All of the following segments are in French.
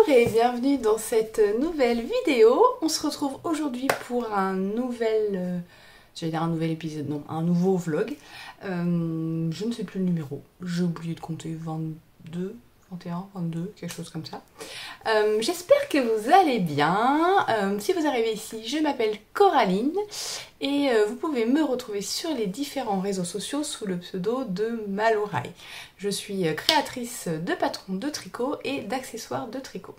et bienvenue dans cette nouvelle vidéo. On se retrouve aujourd'hui pour un nouvel, j'allais dire un nouvel épisode, non, un nouveau vlog. Je ne sais plus le numéro, j'ai oublié de compter, 22, 21, 22, quelque chose comme ça. J'espère que vous allez bien. Si vous arrivez ici, je m'appelle Coraline et vous pouvez me retrouver sur les différents réseaux sociaux sous le pseudo de Maloraï. Je suis créatrice de patrons de tricot et d'accessoires de tricot.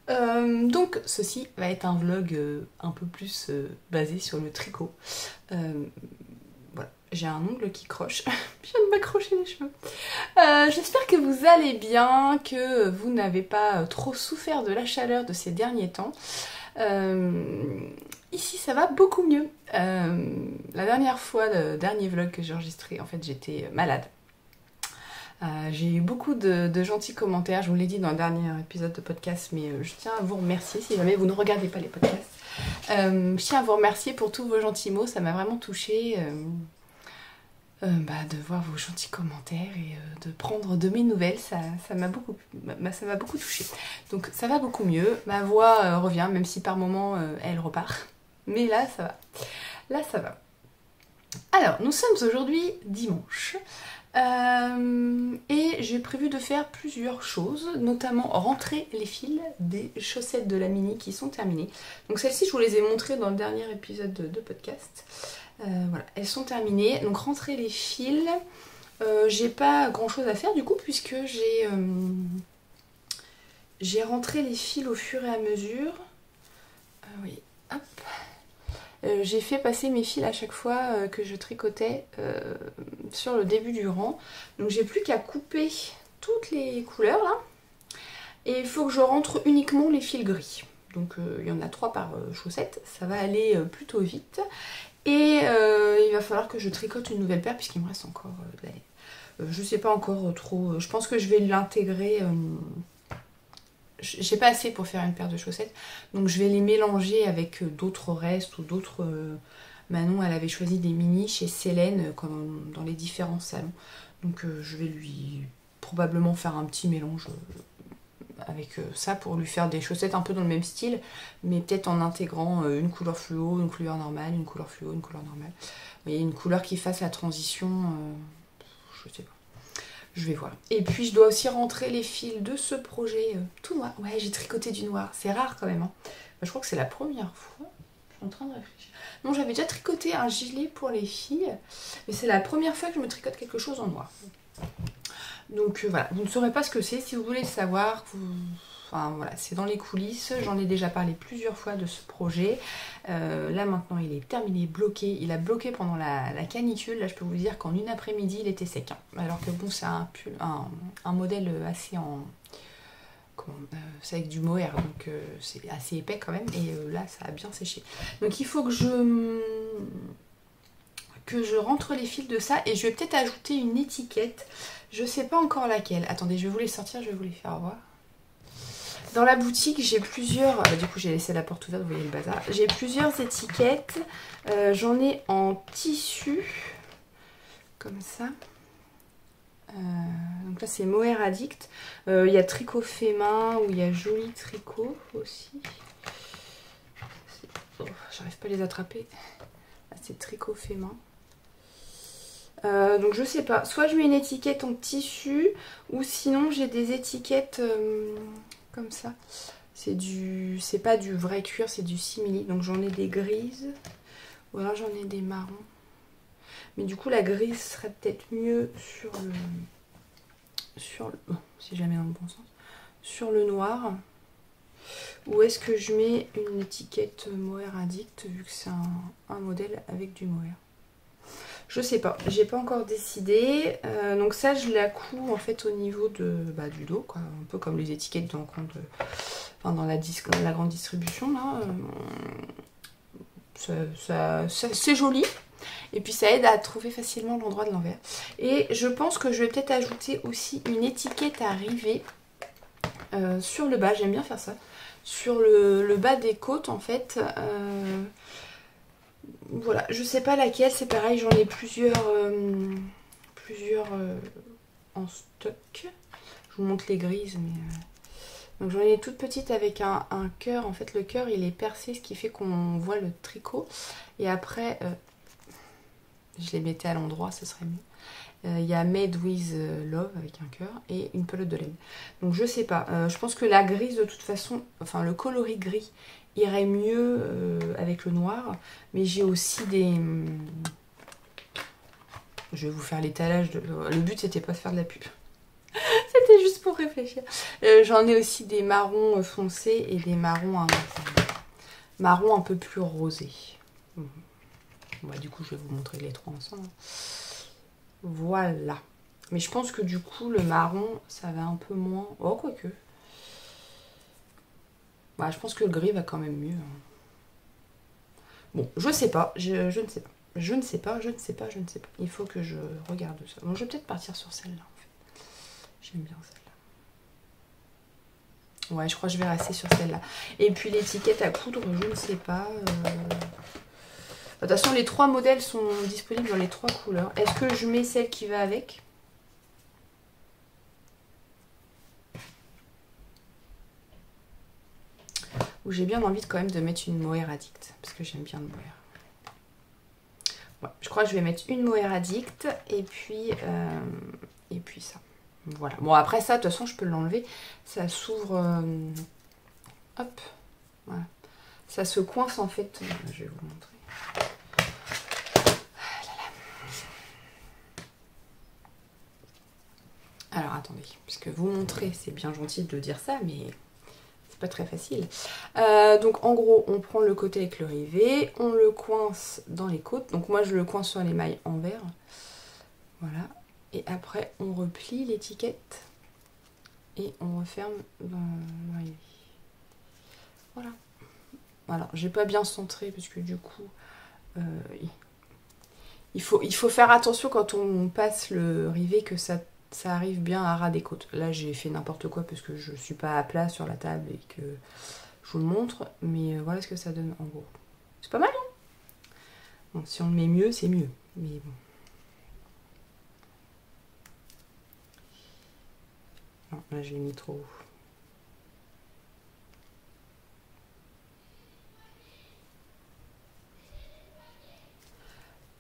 Donc ceci va être un vlog un peu plus basé sur le tricot. Voilà, j'ai un ongle qui croche, je viens de m'accrocher les cheveux. J'espère que vous allez bien, que vous n'avez pas trop souffert de la chaleur de ces derniers temps. Ici ça va beaucoup mieux. La dernière fois, le dernier vlog que j'ai enregistré, en fait j'étais malade. J'ai eu beaucoup de gentils commentaires, je vous l'ai dit dans le dernier épisode de podcast, mais je tiens à vous remercier si jamais vous ne regardez pas les podcasts. Je tiens à vous remercier pour tous vos gentils mots, ça m'a vraiment touchée de voir vos gentils commentaires et de prendre de mes nouvelles, ça m'a beaucoup touchée. Donc ça va beaucoup mieux, ma voix revient, même si par moments elle repart, mais là ça va. Là ça va. Alors, nous sommes aujourd'hui dimanche. Et j'ai prévu de faire plusieurs choses, notamment rentrer les fils des chaussettes de la Mini qui sont terminées. Donc celles-ci je vous les ai montrées dans le dernier épisode de podcast. Voilà, elles sont terminées. Donc rentrer les fils, j'ai pas grand chose à faire du coup puisque j'ai rentré les fils au fur et à mesure. Oui, hop. J'ai fait passer mes fils à chaque fois que je tricotais sur le début du rang. Donc j'ai plus qu'à couper toutes les couleurs là. Et il faut que je rentre uniquement les fils gris. Donc il y en a 3 par chaussette. Ça va aller plutôt vite. Et il va falloir que je tricote une nouvelle paire puisqu'il me reste encore de la laine. Je sais pas encore trop. Je pense que je vais l'intégrer. J'ai pas assez pour faire une paire de chaussettes, donc je vais les mélanger avec d'autres restes ou d'autres... Manon, elle avait choisi des mini chez Célène dans les différents salons. Donc je vais lui probablement faire un petit mélange avec ça pour lui faire des chaussettes un peu dans le même style, mais peut-être en intégrant une couleur fluo, une couleur normale, une couleur fluo, une couleur normale. Vous voyez, une couleur qui fasse la transition, je sais pas. Je vais voir. Et puis je dois aussi rentrer les fils de ce projet tout noir. Ouais, j'ai tricoté du noir. C'est rare quand même. Hein. Je crois que c'est la première fois. Je suis en train de réfléchir. Non, j'avais déjà tricoté un gilet pour les filles. Mais c'est la première fois que je me tricote quelque chose en noir. Donc voilà, vous ne saurez pas ce que c'est. Si vous voulez le savoir, enfin voilà, c'est dans les coulisses. J'en ai déjà parlé plusieurs fois de ce projet. Là maintenant il est terminé, bloqué. Il a bloqué pendant la canicule. Là je peux vous dire qu'en une après-midi il était sec. Hein. Alors que bon, c'est un modèle assez en... c'est avec du mohair, donc c'est assez épais quand même. Et là ça a bien séché. Donc il faut que je rentre les fils de ça. Et je vais peut-être ajouter une étiquette. Je sais pas encore laquelle. Attendez, je vais vous les sortir, je vais vous les faire voir. Dans la boutique, j'ai plusieurs... du coup, j'ai laissé la porte ouverte, vous voyez le bazar. J'ai plusieurs étiquettes. J'en ai en tissu. Comme ça. Donc là, c'est Mohair Addict. Il y a Tricot fait main ou il y a Joli Tricot aussi. Oh, j'arrive pas à les attraper. Là, c'est Tricot fait main. Donc je sais pas. Soit je mets une étiquette en tissu ou sinon j'ai des étiquettes... comme ça, c'est pas du vrai cuir, c'est du simili. Donc j'en ai des grises, ou alors j'en ai des marrons. Mais du coup la grise serait peut-être mieux sur le si jamais dans le bon sens, sur le noir. Ou est-ce que je mets une étiquette Mohair Addict vu que c'est un modèle avec du mohair? Je sais pas, j'ai pas encore décidé. Donc ça je la couds en fait au niveau du dos, quoi. Un peu comme les étiquettes dans la grande distribution là. C'est joli. Et puis ça aide à trouver facilement l'endroit de l'envers. Et je pense que je vais peut-être ajouter aussi une étiquette à rivet sur le bas, j'aime bien faire ça. Sur le bas des côtes en fait. Voilà, je sais pas laquelle, c'est pareil, j'en ai plusieurs en stock. Je vous montre les grises, mais Donc j'en ai toutes petites avec un cœur. En fait le cœur il est percé, ce qui fait qu'on voit le tricot. Et après, je les mettais à l'endroit, ce serait mieux. Il y a Made with Love avec un cœur et une pelote de laine. Donc je sais pas, je pense que la grise de toute façon, enfin le coloris gris irait mieux avec le noir. Mais j'ai aussi des... Je vais vous faire l'étalage. Le but c'était pas de faire de la pub. C'était juste pour réfléchir. J'en ai aussi des marrons foncés et des marrons un peu plus rosés. Bah, du coup, je vais vous montrer les trois ensemble. Voilà. Mais je pense que du coup, le marron, ça va un peu moins... Oh, quoique. Bah, je pense que le gris va quand même mieux. Bon, je sais pas. Je ne sais pas. Je ne sais pas. Il faut que je regarde ça. Bon, je vais peut-être partir sur celle-là, en fait. J'aime bien celle-là. Ouais, je crois que je vais rester sur celle-là. Et puis l'étiquette à coudre, je ne sais pas. De toute façon, les trois modèles sont disponibles dans les trois couleurs. Est-ce que je mets celle qui va avec? Ou j'ai bien envie quand même de mettre une mohair addict, parce que j'aime bien le mohair. Ouais, je crois que je vais mettre une mohair addict et puis ça. Voilà. Bon, après ça, de toute façon, je peux l'enlever. Ça s'ouvre... hop. Voilà. Ça se coince en fait. Je vais vous montrer. Alors attendez, puisque vous montrer, c'est bien gentil de dire ça, mais c'est pas très facile. Donc en gros, on prend le côté avec le rivet, on le coince dans les côtes. Donc moi je le coince sur les mailles envers. Voilà. Et après on replie l'étiquette et on referme dans le rivet. Voilà. Voilà, j'ai pas bien centré parce que du coup il faut faire attention quand on passe le rivet que ça arrive bien à ras des côtes. Là j'ai fait n'importe quoi parce que je suis pas à plat sur la table et que je vous le montre, mais voilà ce que ça donne en gros. C'est pas mal, hein? Bon, si on le met mieux, c'est mieux, mais bon. Non, là j'ai mis trop.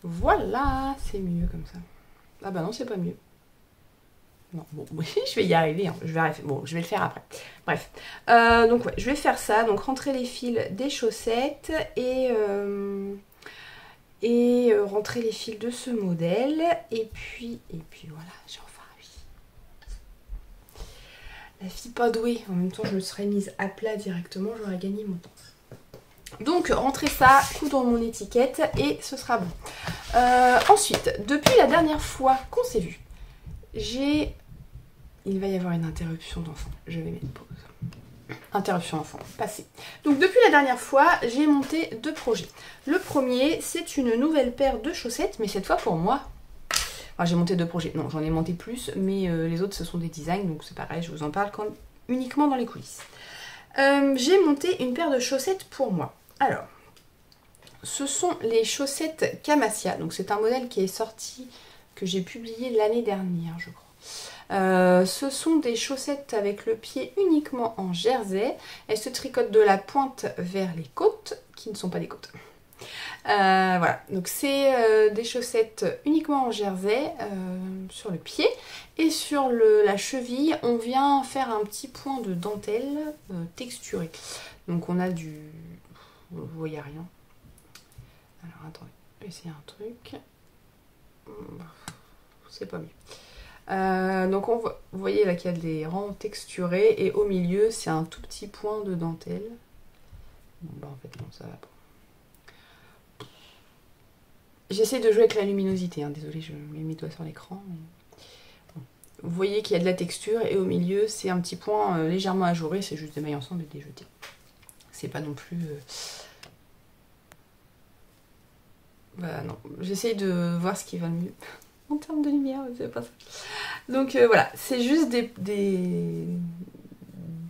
Voilà, c'est mieux comme ça. Ah bah non, c'est pas mieux. Non, bon, oui, je vais y arriver, hein. Bon, je vais le faire après. Bref, donc ouais, je vais faire ça. Donc rentrer les fils des chaussettes et rentrer les fils de ce modèle. Et puis voilà, j'ai enfin réussi. La fille pas douée. En même temps, je me serais mise à plat directement, j'aurais gagné mon temps. Donc rentrer ça, coudre mon étiquette et ce sera bon. Ensuite, depuis la dernière fois qu'on s'est vu, il va y avoir une interruption d'enfant. Je vais mettre pause. Interruption d'enfant, passé. Donc depuis la dernière fois, j'ai monté deux projets. Le premier, c'est une nouvelle paire de chaussettes, mais cette fois pour moi. Enfin, j'ai monté deux projets. Non, j'en ai monté plus, mais les autres, ce sont des designs, donc c'est pareil, je vous en parle uniquement dans les coulisses. J'ai monté une paire de chaussettes pour moi. Alors, ce sont les chaussettes Camasia. Donc c'est un modèle qui est sorti, que j'ai publié l'année dernière, je crois. Ce sont des chaussettes avec le pied uniquement en jersey. Elles se tricotent de la pointe vers les côtes, qui ne sont pas des côtes. Voilà, donc c'est des chaussettes uniquement en jersey sur le pied. Et sur la cheville, on vient faire un petit point de dentelle texturé. Donc on a du... Vous voyez rien. Alors attendez, je vais essayer un truc. C'est pas mieux. Donc vous voyez là qu'il y a des rangs texturés et au milieu c'est un tout petit point de dentelle. Bon bah en fait non, ça va pas. J'essaie de jouer avec la luminosité, hein. Désolée, je mets mes doigts sur l'écran. Mais... Bon. Vous voyez qu'il y a de la texture et au milieu c'est un petit point légèrement ajouré, c'est juste des mailles ensemble et des jetés. C'est pas non plus... Bah non, j'essaye de voir ce qui va le mieux. En termes de lumière, c'est pas ça. Donc voilà, c'est juste des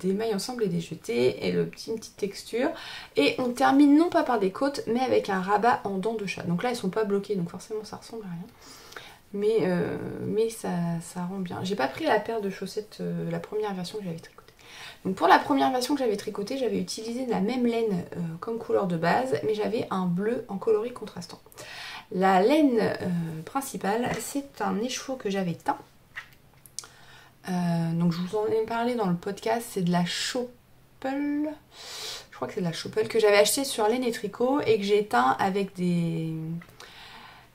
mailles ensemble et des jetés et une petite texture. Et on termine non pas par des côtes, mais avec un rabat en dents de chat. Donc là, elles sont pas bloquées, donc forcément ça ressemble à rien. Mais ça rend bien. J'ai pas pris la paire de chaussettes, la première version que j'avais tricotée. Donc pour la première version que j'avais tricotée, j'avais utilisé la même laine comme couleur de base, mais j'avais un bleu en coloris contrastant. La laine principale, c'est un écheveau que j'avais teint. Donc je vous en ai parlé dans le podcast, c'est de la Choppel. Je crois que c'est de la Choppel que j'avais acheté sur Laine et Tricot et que j'ai teint avec des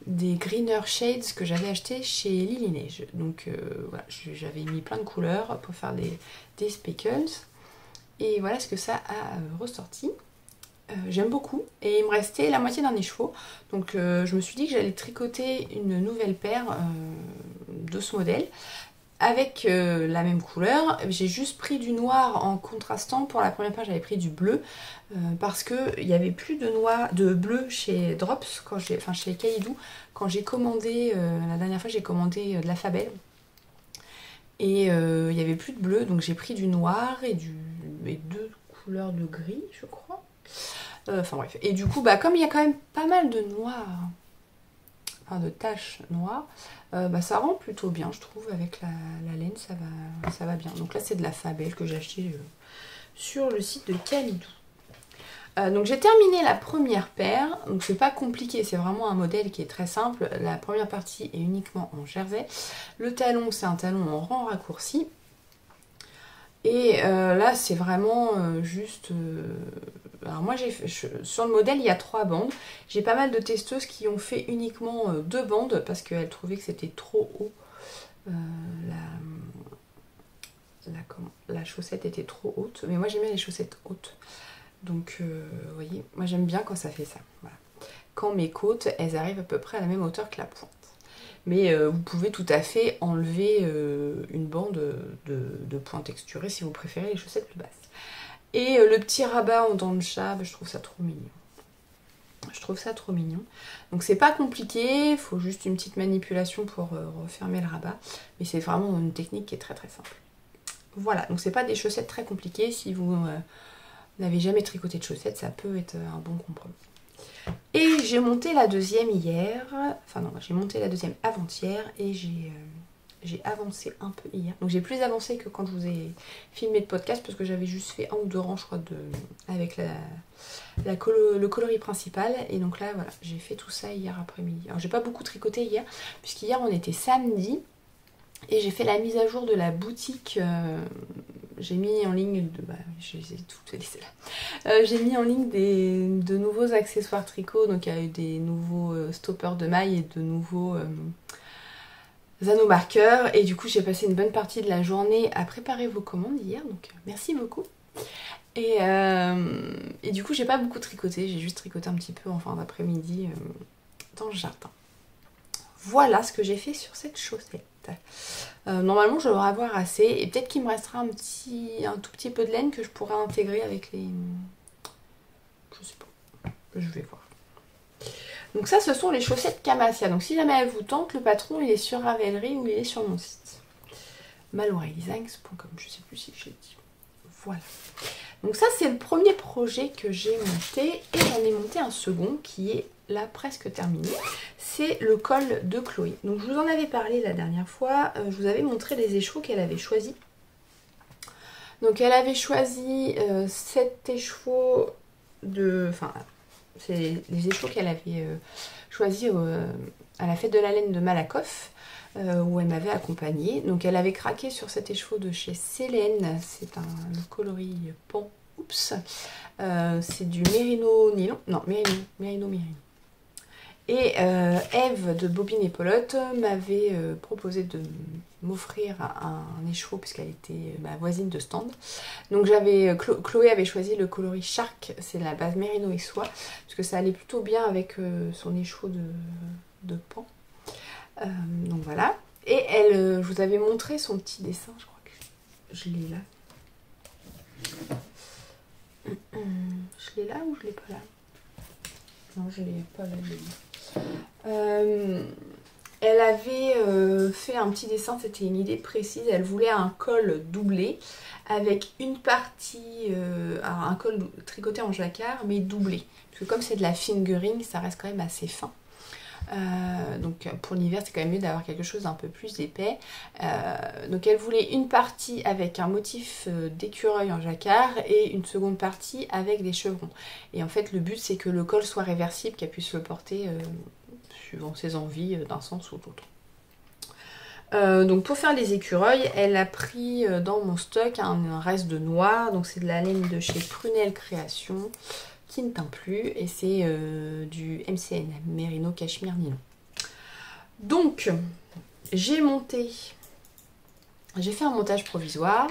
Greener Shades que j'avais acheté chez Lily Neige. Donc voilà, j'avais mis plein de couleurs pour faire des speckles. Et voilà ce que ça a ressorti. J'aime beaucoup. Et il me restait la moitié d'un écheveau. Donc je me suis dit que j'allais tricoter une nouvelle paire de ce modèle. Avec la même couleur, j'ai juste pris du noir en contrastant. Pour la première paire, j'avais pris du bleu parce qu'il n'y avait plus de bleu chez Drops, chez Kaidou, quand j'ai commandé, la dernière fois j'ai commandé de la Fabelle. Et il n'y avait plus de bleu, donc j'ai pris du noir et deux couleurs de gris, je crois. Enfin bref. Et du coup, comme il y a quand même pas mal de noir, de taches noires, ça rend plutôt bien, je trouve, avec la laine, ça va bien. Donc là, c'est de la Fabelle que j'ai acheté sur le site de Kaidou. Donc j'ai terminé la première paire, donc c'est pas compliqué, c'est vraiment un modèle qui est très simple. La première partie est uniquement en jersey. Le talon, c'est un talon en rang raccourci. Et là, c'est vraiment juste... Alors moi, sur le modèle, il y a 3 bandes. J'ai pas mal de testeuses qui ont fait uniquement 2 bandes parce qu'elles trouvaient que c'était trop haut. La chaussette était trop haute. Mais moi, j'aimais les chaussettes hautes. Donc, vous voyez, moi, j'aime bien quand ça fait ça. Voilà. Quand mes côtes, elles arrivent à peu près à la même hauteur que la pointe. Mais vous pouvez tout à fait enlever une bande de point texturé si vous préférez les chaussettes plus basses. Et le petit rabat en dents de chat, je trouve ça trop mignon. Je trouve ça trop mignon. Donc c'est pas compliqué, il faut juste une petite manipulation pour refermer le rabat. Mais c'est vraiment une technique qui est très très simple. Voilà, donc c'est pas des chaussettes très compliquées. Si vous n'avez jamais tricoté de chaussettes, ça peut être un bon compromis. Et j'ai monté la deuxième hier, enfin non, j'ai monté la deuxième avant-hier et j'ai avancé un peu hier. Donc j'ai plus avancé que quand je vous ai filmé le podcast parce que j'avais juste fait 1 ou 2 rangs, je crois, avec le coloris principal. Et donc là, voilà, j'ai fait tout ça hier après-midi. Alors j'ai pas beaucoup tricoté hier, puisqu'hier on était samedi et j'ai fait la mise à jour de la boutique. J'ai mis en ligne, j'ai tout laissé là. J'ai mis en ligne de nouveaux accessoires tricot, donc il y a eu des nouveaux stoppers de mailles et de nouveaux anneaux marqueurs. Et du coup, j'ai passé une bonne partie de la journée à préparer vos commandes hier, donc merci beaucoup. Et du coup, j'ai pas beaucoup tricoté, j'ai juste tricoté un petit peu en fin d'après-midi dans le jardin. Voilà ce que j'ai fait sur cette chaussette. Normalement je devrais avoir assez et peut-être qu'il me restera un tout petit peu de laine que je pourrais intégrer avec les... Je sais pas, je vais voir. Donc ça, ce sont les chaussettes Camasia. Donc si jamais elles vous tentent, le patron il est sur Ravelry ou il est sur mon site maloreilledesigns.com, je sais plus si je l'ai dit. Voilà. Donc ça, c'est le premier projet que j'ai monté et j'en ai monté un second qui est là presque terminé. C'est le col de Chloé. Donc je vous en avais parlé la dernière fois, je vous avais montré les écheveaux qu'elle avait choisis. Donc elle avait choisi 7 écheveaux de... Enfin, c'est les écheveaux qu'elle avait choisis à la fête de la laine de Malakoff. Où elle m'avait accompagnée. Donc elle avait craqué sur cet écheveau de chez Célène. C'est le coloris pan. Oups. C'est du mérino nylon. Non, mérino. Et Eve de Bobine et Pelote m'avait proposé de m'offrir un écheveau puisqu'elle était ma voisine de stand. Donc Chloé avait choisi le coloris Shark. C'est la base mérino et soie. Parce que ça allait plutôt bien avec son écheveau de pan. Donc voilà. Et je vous avais montré son petit dessin, je crois que je l'ai là. Je l'ai là ou je l'ai pas là? Non, je l'ai pas là. Elle avait fait un petit dessin, c'était une idée précise. Elle voulait un col doublé avec une partie, un col tricoté en jacquard mais doublé. Parce que comme c'est de la fingering, ça reste quand même assez fin. Donc pour l'hiver c'est quand même mieux d'avoir quelque chose d'un peu plus épais. Donc elle voulait une partie avec un motif d'écureuil en jacquard et une seconde partie avec des chevrons. Et en fait le but c'est que le col soit réversible, qu'elle puisse le porter suivant ses envies d'un sens ou d'autre. Donc pour faire les écureuils, elle a pris dans mon stock un reste de noix, donc c'est de la laine de chez Prunelle Création qui ne teint plus et c'est du MCN, Merino Cachemire Nylon. Donc j'ai fait un montage provisoire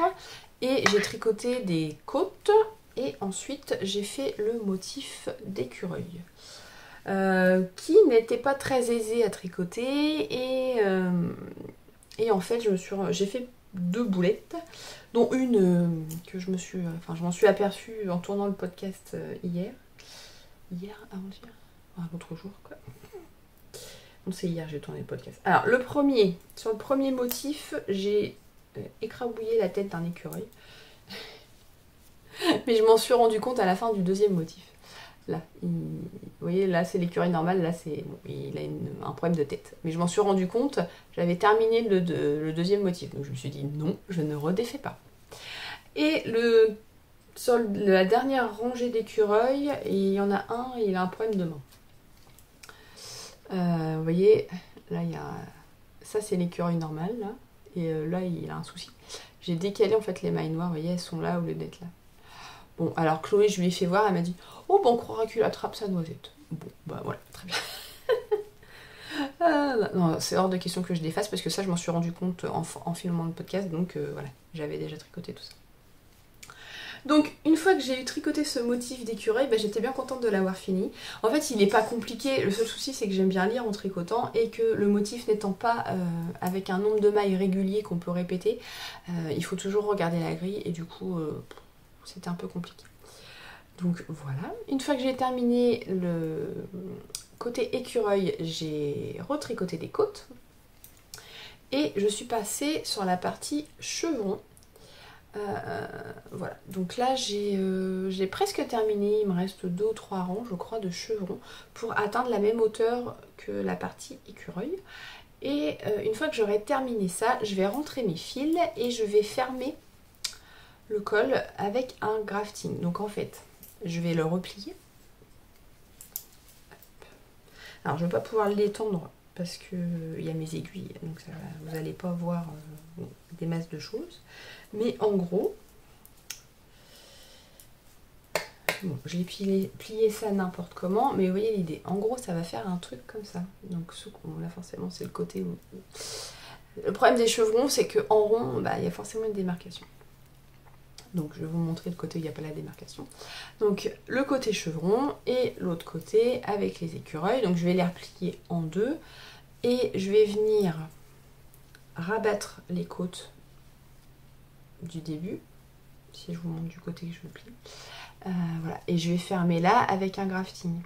et j'ai tricoté des côtes et ensuite j'ai fait le motif d'écureuil. Qui n'était pas très aisé à tricoter et en fait j'ai fait 2 boulettes, dont une que je m'en suis aperçue en tournant le podcast hier, avant-hier, l'autre jour quoi. Donc c'est hier j'ai tourné le podcast. Alors sur le premier motif, j'ai écrabouillé la tête d'un écureuil, mais je m'en suis rendu compte à la fin du deuxième motif. Là, vous voyez, là c'est l'écureuil normal, là c'est il a un problème de tête. Mais je m'en suis rendu compte, j'avais terminé le deuxième motif, donc je me suis dit non, je ne redéfais pas. Et sur la dernière rangée d'écureuils, il y en a un, il a un problème de main. Vous voyez, là il y a ça c'est l'écureuil normal là, et là il a un souci. J'ai décalé en fait les mailles noires, vous voyez, elles sont là au lieu d'être là. Bon, alors Chloé, je lui ai fait voir, elle m'a dit « Oh, ben on croira qu'il attrape sa noisette. » Bon, bah voilà, très bien. Non, c'est hors de question que je défasse, parce que ça, je m'en suis rendu compte en filmant le podcast, donc voilà, j'avais déjà tricoté tout ça. Donc, une fois que j'ai eu tricoté ce motif d'écureuil, bah, j'étais bien contente de l'avoir fini. En fait, il n'est pas compliqué, le seul souci, c'est que j'aime bien lire en tricotant, et que le motif n'étant pas avec un nombre de mailles régulier qu'on peut répéter, il faut toujours regarder la grille, et du coup... c'était un peu compliqué. Donc voilà, une fois que j'ai terminé le côté écureuil, j'ai retricoté des côtes. Et je suis passée sur la partie chevron. Voilà, donc là j'ai presque terminé, il me reste 2 ou 3 rangs je crois de chevrons pour atteindre la même hauteur que la partie écureuil. Et une fois que j'aurai terminé ça, je vais rentrer mes fils et je vais fermer le col avec un grafting. Donc en fait, je vais le replier. Alors je ne vais pas pouvoir l'étendre parce que il y a mes aiguilles, donc ça, vous n'allez pas voir des masses de choses. Mais en gros, bon, j'ai plié ça n'importe comment, mais vous voyez l'idée. En gros, ça va faire un truc comme ça. Donc là forcément c'est le côté où... Le problème des chevrons, c'est qu'en rond, bah, il y a forcément une démarcation. Donc je vais vous montrer le côté où il n'y a pas la démarcation. Donc le côté chevron et l'autre côté avec les écureuils. Donc je vais les replier en 2 et je vais venir rabattre les côtes du début. Si je vous montre du côté que je plie. Voilà. Et je vais fermer là avec un grafting.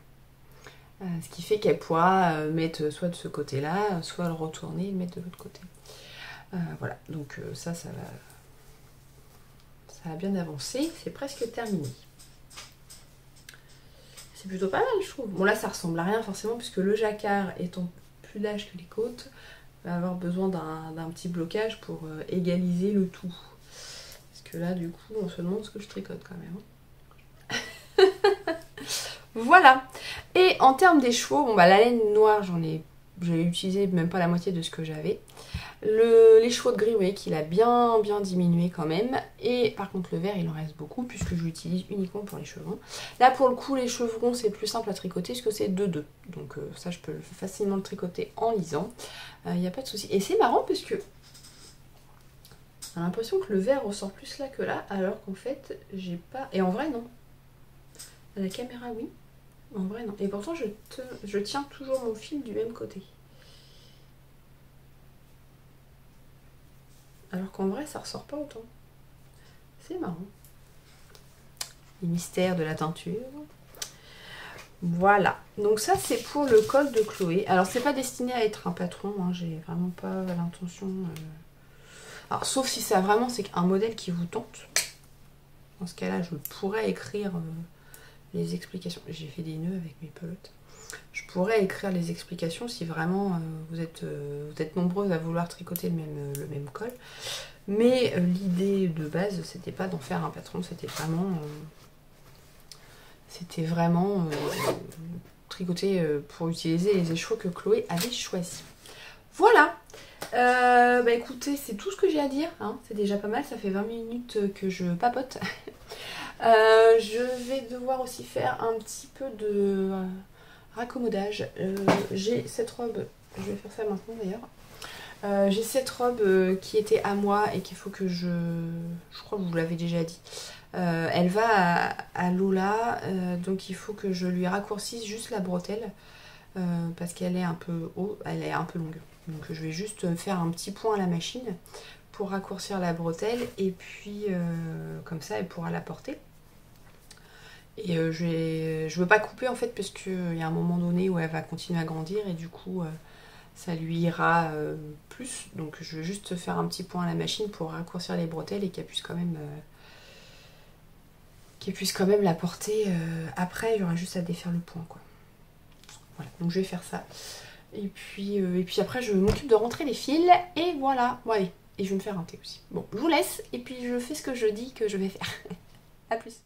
Ce qui fait qu'elle pourra mettre soit de ce côté-là, soit le retourner et le mettre de l'autre côté. Voilà. Donc ça a bien avancé, c'est presque terminé. C'est plutôt pas mal, je trouve. Bon, là, ça ressemble à rien, forcément, puisque le jacquard étant plus large que les côtes, va avoir besoin d'un petit blocage pour égaliser le tout. Parce que là, du coup, on se demande ce que je tricote quand même. Voilà. Et en termes des chevaux, bon, bah, la laine noire, j'ai utilisé même pas la moitié de ce que j'avais. Les chevaux de gris, vous voyez qu'il a bien diminué quand même. Et par contre le vert il en reste beaucoup puisque je l'utilise uniquement pour les chevrons. Là pour le coup les chevrons c'est plus simple à tricoter parce que c'est 2-2. Donc ça je peux facilement le tricoter en lisant. Il n'y a pas de souci. Et c'est marrant parce que j'ai l'impression que le vert ressort plus là que là. Alors qu'en fait j'ai pas... Et en vrai non. À la caméra oui. En vrai non. Et pourtant je tiens toujours mon fil du même côté. Alors qu'en vrai, ça ressort pas autant. C'est marrant. Les mystères de la teinture. Voilà. Donc ça, c'est pour le col de Chloé. Alors, c'est pas destiné à être un patron. Hein. J'ai vraiment pas l'intention... Alors, sauf si ça vraiment, c'est un modèle qui vous tente. Dans ce cas-là, je pourrais écrire les explications. J'ai fait des nœuds avec mes pelotes. Je pourrais écrire les explications si vraiment vous êtes nombreuses à vouloir tricoter le même col. Mais l'idée de base, c'était pas d'en faire un patron, c'était vraiment tricoter pour utiliser les écheveaux que Chloé avait choisis. Voilà. Bah écoutez, c'est tout ce que j'ai à dire, hein. C'est déjà pas mal, ça fait 20 minutes que je papote. Je vais devoir aussi faire un petit peu de raccommodage. J'ai cette robe, je vais faire ça maintenant d'ailleurs. J'ai cette robe qui était à moi et qu'il faut que je crois que vous l'avez déjà dit. Elle va à Lola, donc il faut que je lui raccourcisse juste la bretelle parce qu'elle est un peu haut, elle est un peu longue. Donc je vais juste faire un petit point à la machine pour raccourcir la bretelle et puis comme ça elle pourra la porter. Et je veux pas couper en fait parce qu'il y a un moment donné où elle va continuer à grandir et du coup ça lui ira plus. Donc je vais juste faire un petit point à la machine pour raccourcir les bretelles et qu'elle puisse quand même la porter après. Il y aura juste à défaire le point quoi. Voilà, donc je vais faire ça. Et puis après je m'occupe de rentrer les fils et voilà. Bon allez, et je vais me faire un thé aussi. Bon, je vous laisse et puis je fais ce que je dis que je vais faire. A plus.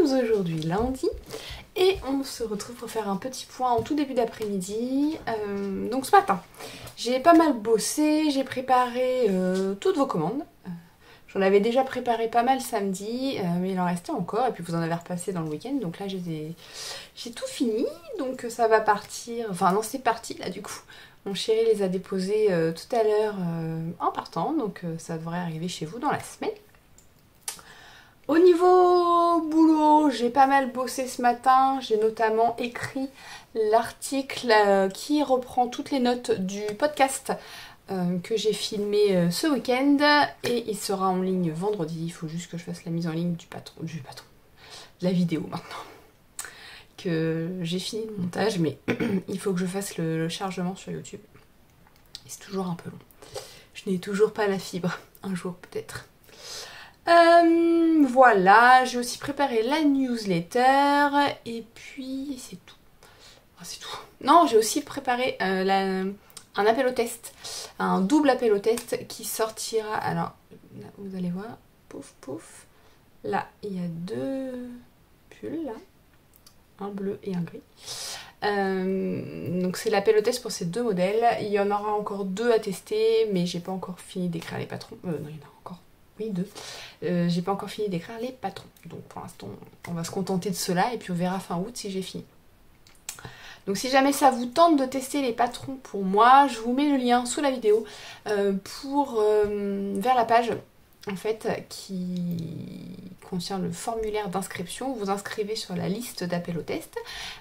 sommes aujourd'hui lundi et on se retrouve pour faire un petit point en tout début d'après-midi. Donc ce matin, j'ai pas mal bossé, j'ai préparé toutes vos commandes. J'en avais déjà préparé pas mal samedi, mais il en restait encore, et puis vous en avez repassé dans le week-end, donc là j'ai tout fini, donc ça va partir, enfin non c'est parti là du coup. Mon chéri les a déposés tout à l'heure en partant, donc ça devrait arriver chez vous dans la semaine. Au niveau boulot, j'ai pas mal bossé ce matin, j'ai notamment écrit l'article qui reprend toutes les notes du podcast que j'ai filmé ce week-end et il sera en ligne vendredi. Il faut juste que je fasse la mise en ligne du patron, de la vidéo maintenant. Que j'ai fini le montage, mais il faut que je fasse le chargement sur YouTube. Et c'est toujours un peu long. Je n'ai toujours pas la fibre, un jour peut-être. Voilà, j'ai aussi préparé la newsletter et puis c'est tout. Enfin, c'est tout. Non, j'ai aussi préparé un appel au test, un double appel au test qui sortira. Alors, là, vous allez voir, pouf pouf. Là, il y a deux pulls, là, un bleu et un gris. Donc c'est l'appel au test pour ces deux modèles. Il y en aura encore deux à tester, mais j'ai pas encore fini d'écrire les patrons. Non, il y en a encore. Oui, deux. J'ai pas encore fini d'écrire les patrons. Donc pour l'instant, on va se contenter de cela et puis on verra fin août si j'ai fini. Donc si jamais ça vous tente de tester les patrons pour moi, je vous mets le lien sous la vidéo vers la page en fait qui contient le formulaire d'inscription. Vous inscrivez sur la liste d'appels au test,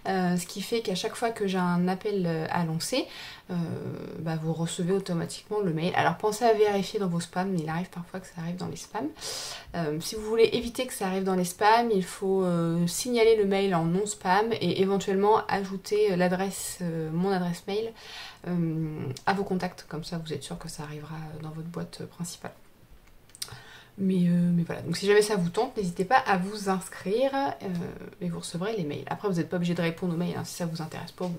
ce qui fait qu'à chaque fois que j'ai un appel à lancer, vous recevez automatiquement le mail. Alors pensez à vérifier dans vos spams, il arrive parfois que ça arrive dans les spams. Si vous voulez éviter que ça arrive dans les spams, il faut signaler le mail en non spam et éventuellement ajouter l'adresse, mon adresse mail à vos contacts, comme ça vous êtes sûr que ça arrivera dans votre boîte principale. Mais voilà, donc si jamais ça vous tente, n'hésitez pas à vous inscrire et vous recevrez les mails. Après vous n'êtes pas obligé de répondre aux mails, hein. Si ça vous intéresse pas,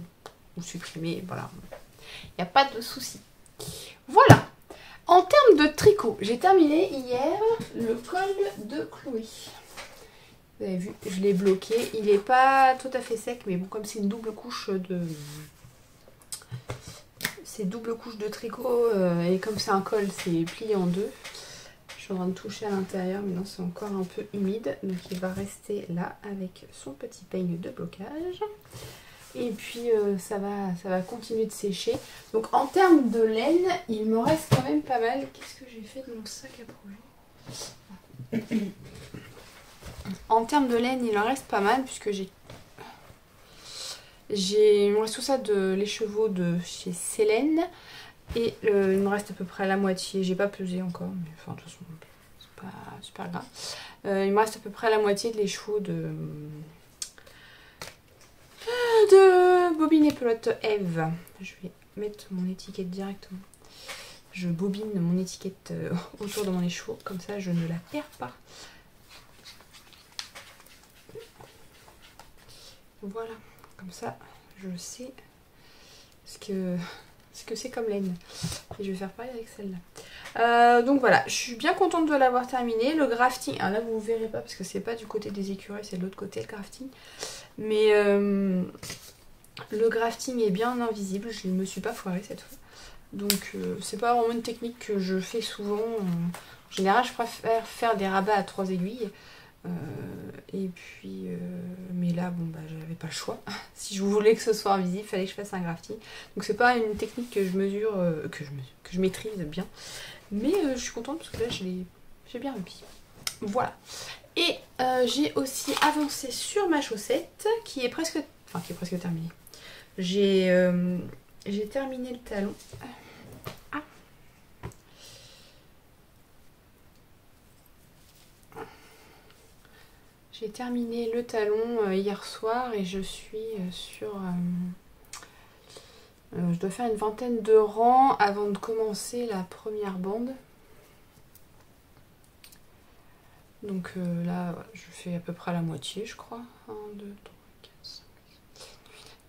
vous supprimez, voilà. Il n'y a pas de souci. Voilà. En termes de tricot, j'ai terminé hier le col de Chloé. Vous avez vu, je l'ai bloqué. Il n'est pas tout à fait sec, mais bon, comme c'est une double couche de... C'est double couche de tricot et comme c'est un col, c'est plié en deux. Je suis en train de toucher à l'intérieur, mais non, c'est encore un peu humide. Donc il va rester là avec son petit peigne de blocage. Et puis ça va continuer de sécher. Donc en termes de laine, il me reste quand même pas mal. Qu'est-ce que j'ai fait de mon sac à projet? En termes de laine, il en reste pas mal puisque il me reste tout ça de l'écheveau de chez Célène. Et il me reste à peu près la moitié. J'ai pas pesé encore, mais enfin de toute façon c'est pas super grave. Il me reste à peu près la moitié de l'écheveau de bobine et pelote Eve. Je vais mettre mon étiquette directement. Je bobine mon étiquette autour de mon écheveau, comme ça je ne la perds pas. Voilà, comme ça je sais ce que c'est comme laine. Et je vais faire pareil avec celle-là. Donc voilà, je suis bien contente de l'avoir terminé. Le grafting, alors là vous ne verrez pas parce que c'est pas du côté des écureuils, c'est de l'autre côté le grafting. Mais le grafting est bien invisible, je ne me suis pas foirée cette fois. Donc c'est pas vraiment une technique que je fais souvent. En général je préfère faire des rabats à 3 aiguilles. Et puis mais là bon j'avais pas le choix. Si je voulais que ce soit invisible, il fallait que je fasse un grafting. Donc c'est pas une technique que je mesure, que je maîtrise bien. Mais je suis contente parce que là j'ai bien réussi. Voilà. Et j'ai aussi avancé sur ma chaussette qui est presque terminée. J'ai terminé le talon. J'ai terminé le talon hier soir et je suis sur... je dois faire une vingtaine de rangs avant de commencer la première bande. Donc là, voilà, je fais à peu près la moitié, je crois. 1, 2, 3, 4, 5,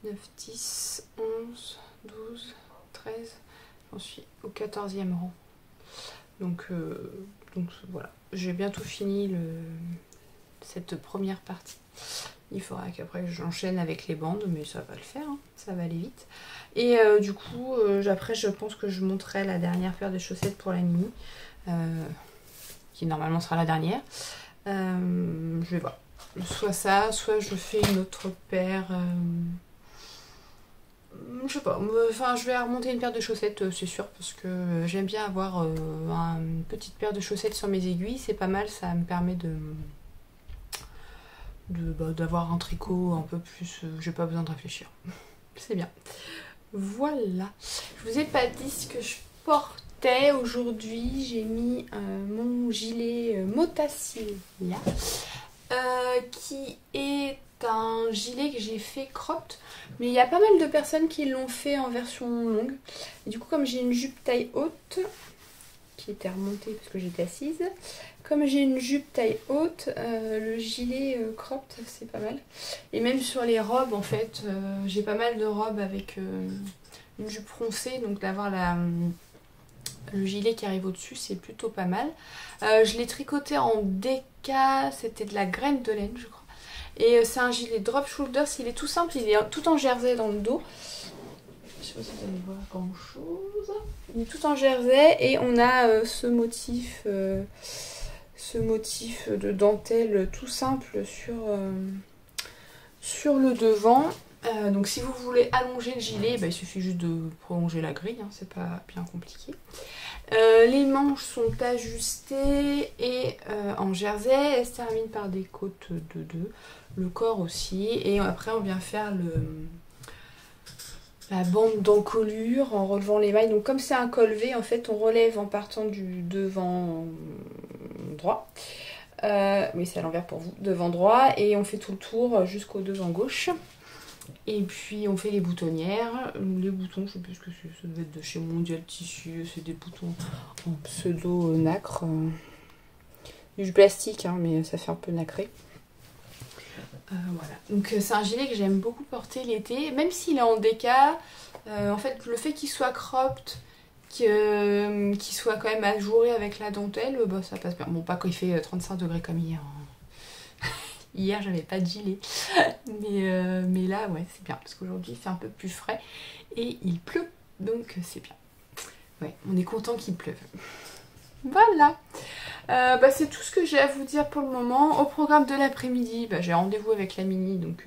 6, 9, 10, 11, 12, 13. J'en suis au 14e rang. Donc voilà, j'ai bientôt fini cette première partie. Il faudra qu'après j'enchaîne avec les bandes, mais ça va le faire, hein, ça va aller vite. Et du coup, après je pense que je monterai la dernière paire de chaussettes pour la mini, qui normalement sera la dernière. Je vais voir. Soit ça, soit je fais une autre paire. Je sais pas, enfin je vais remonter une paire de chaussettes, c'est sûr, parce que j'aime bien avoir une petite paire de chaussettes sur mes aiguilles, c'est pas mal, ça me permet d'avoir un tricot un peu plus, j'ai pas besoin de réfléchir, c'est bien. Voilà, je vous ai pas dit ce que je portais aujourd'hui, j'ai mis mon gilet Motacilla, qui est un gilet que j'ai fait cropped, mais il y a pas mal de personnes qui l'ont fait en version longue. Et du coup, comme j'ai une jupe taille haute, qui était remontée parce que j'étais assise, comme j'ai une jupe taille haute, le gilet cropped c'est pas mal. Et même sur les robes en fait, j'ai pas mal de robes avec une jupe froncée, donc d'avoir le gilet qui arrive au-dessus c'est plutôt pas mal. Je l'ai tricoté en DK, c'était de la graine de laine je crois. Et c'est un gilet drop shoulders, il est tout simple, il est tout en jersey dans le dos. Je sais pas si vous allez voir grand chose. Il est tout en jersey et on a ce motif de dentelle tout simple sur le devant. Donc si vous voulez allonger le gilet, il suffit juste de prolonger la grille, hein, c'est pas bien compliqué. Les manches sont ajustées et en jersey, elles se terminent par des côtes de 2, le corps aussi, et après on vient faire la bande d'encolure en relevant les mailles. Donc comme c'est un col V, en fait on relève en partant du devant droit, oui c'est à l'envers pour vous, devant droit, et on fait tout le tour jusqu'au devant gauche. Et puis on fait les boutonnières, les boutons, je sais plus ce que c'est, ça doit être de chez Mondial Tissu, c'est des boutons en pseudo nacre, du plastique hein, mais ça fait un peu nacré. Voilà, donc c'est un gilet que j'aime beaucoup porter l'été, même s'il est en DK, en fait le fait qu'il soit cropped, qu'il soit quand même ajouré avec la dentelle, ça passe bien. Bon, pas quand il fait 35 degrés comme hier. Hier j'avais pas de gilet, mais là ouais c'est bien, parce qu'aujourd'hui il fait un peu plus frais et il pleut, donc c'est bien. Ouais, on est content qu'il pleuve. Voilà, c'est tout ce que j'ai à vous dire pour le moment. Au programme de l'après-midi, j'ai rendez-vous avec la mini, donc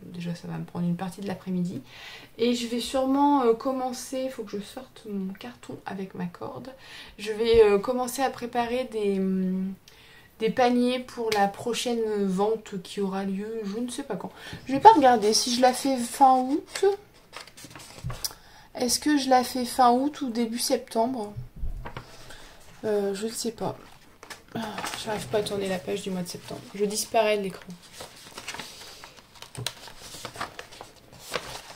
déjà ça va me prendre une partie de l'après-midi. Et je vais sûrement commencer, il faut que je sorte mon carton avec ma corde. Je vais commencer à préparer des paniers pour la prochaine vente qui aura lieu, je ne sais pas quand. Je vais pas regarder si je la fais fin août. Est-ce que je la fais fin août ou début septembre? Je ne sais pas. J'arrive pas à tourner la page du mois de septembre. Je disparais de l'écran.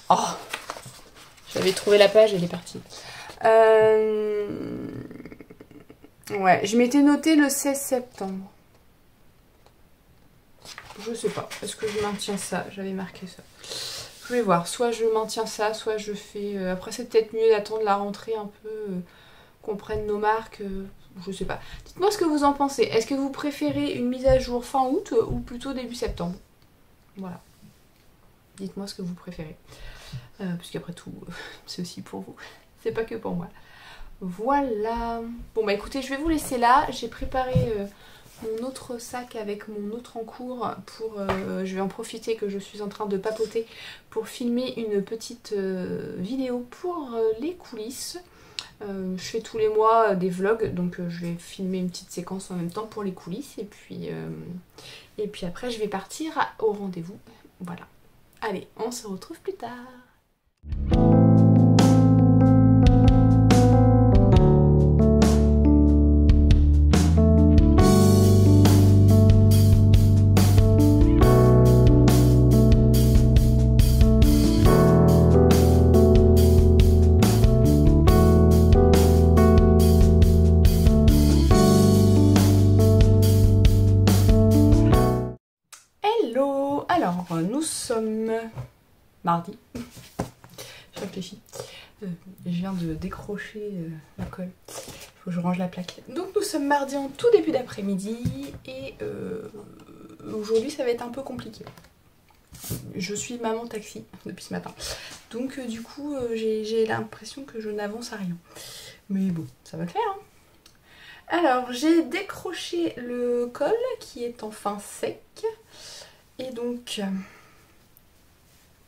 Oh, j'avais trouvé la page, elle est partie. Ouais, je m'étais noté le 16 septembre. Je sais pas, est-ce que je maintiens ça? J'avais marqué ça. Je vais voir, soit je maintiens ça, soit je fais... Après c'est peut-être mieux d'attendre la rentrée un peu, qu'on prenne nos marques, je sais pas. Dites-moi ce que vous en pensez. Est-ce que vous préférez une mise à jour fin août ou plutôt début septembre? Voilà. Dites-moi ce que vous préférez. Parce qu'après tout, c'est aussi pour vous. C'est pas que pour moi. Voilà. Bon écoutez, je vais vous laisser là. J'ai préparé... mon autre sac avec mon autre encours pour je vais en profiter que je suis en train de papoter pour filmer une petite vidéo pour les coulisses. Je fais tous les mois des vlogs, donc je vais filmer une petite séquence en même temps pour les coulisses et puis après je vais partir au rendez-vous. Voilà. Allez, on se retrouve plus tard. Alors, nous sommes mardi. Je réfléchis. Je viens de décrocher la colle. Il faut que je range la plaque. Donc nous sommes mardi en tout début d'après-midi. Et aujourd'hui ça va être un peu compliqué. Je suis maman taxi depuis ce matin. Donc du coup j'ai l'impression que je n'avance à rien. Mais bon, ça va le faire. Hein. Alors j'ai décroché le col qui est enfin sec. Et donc,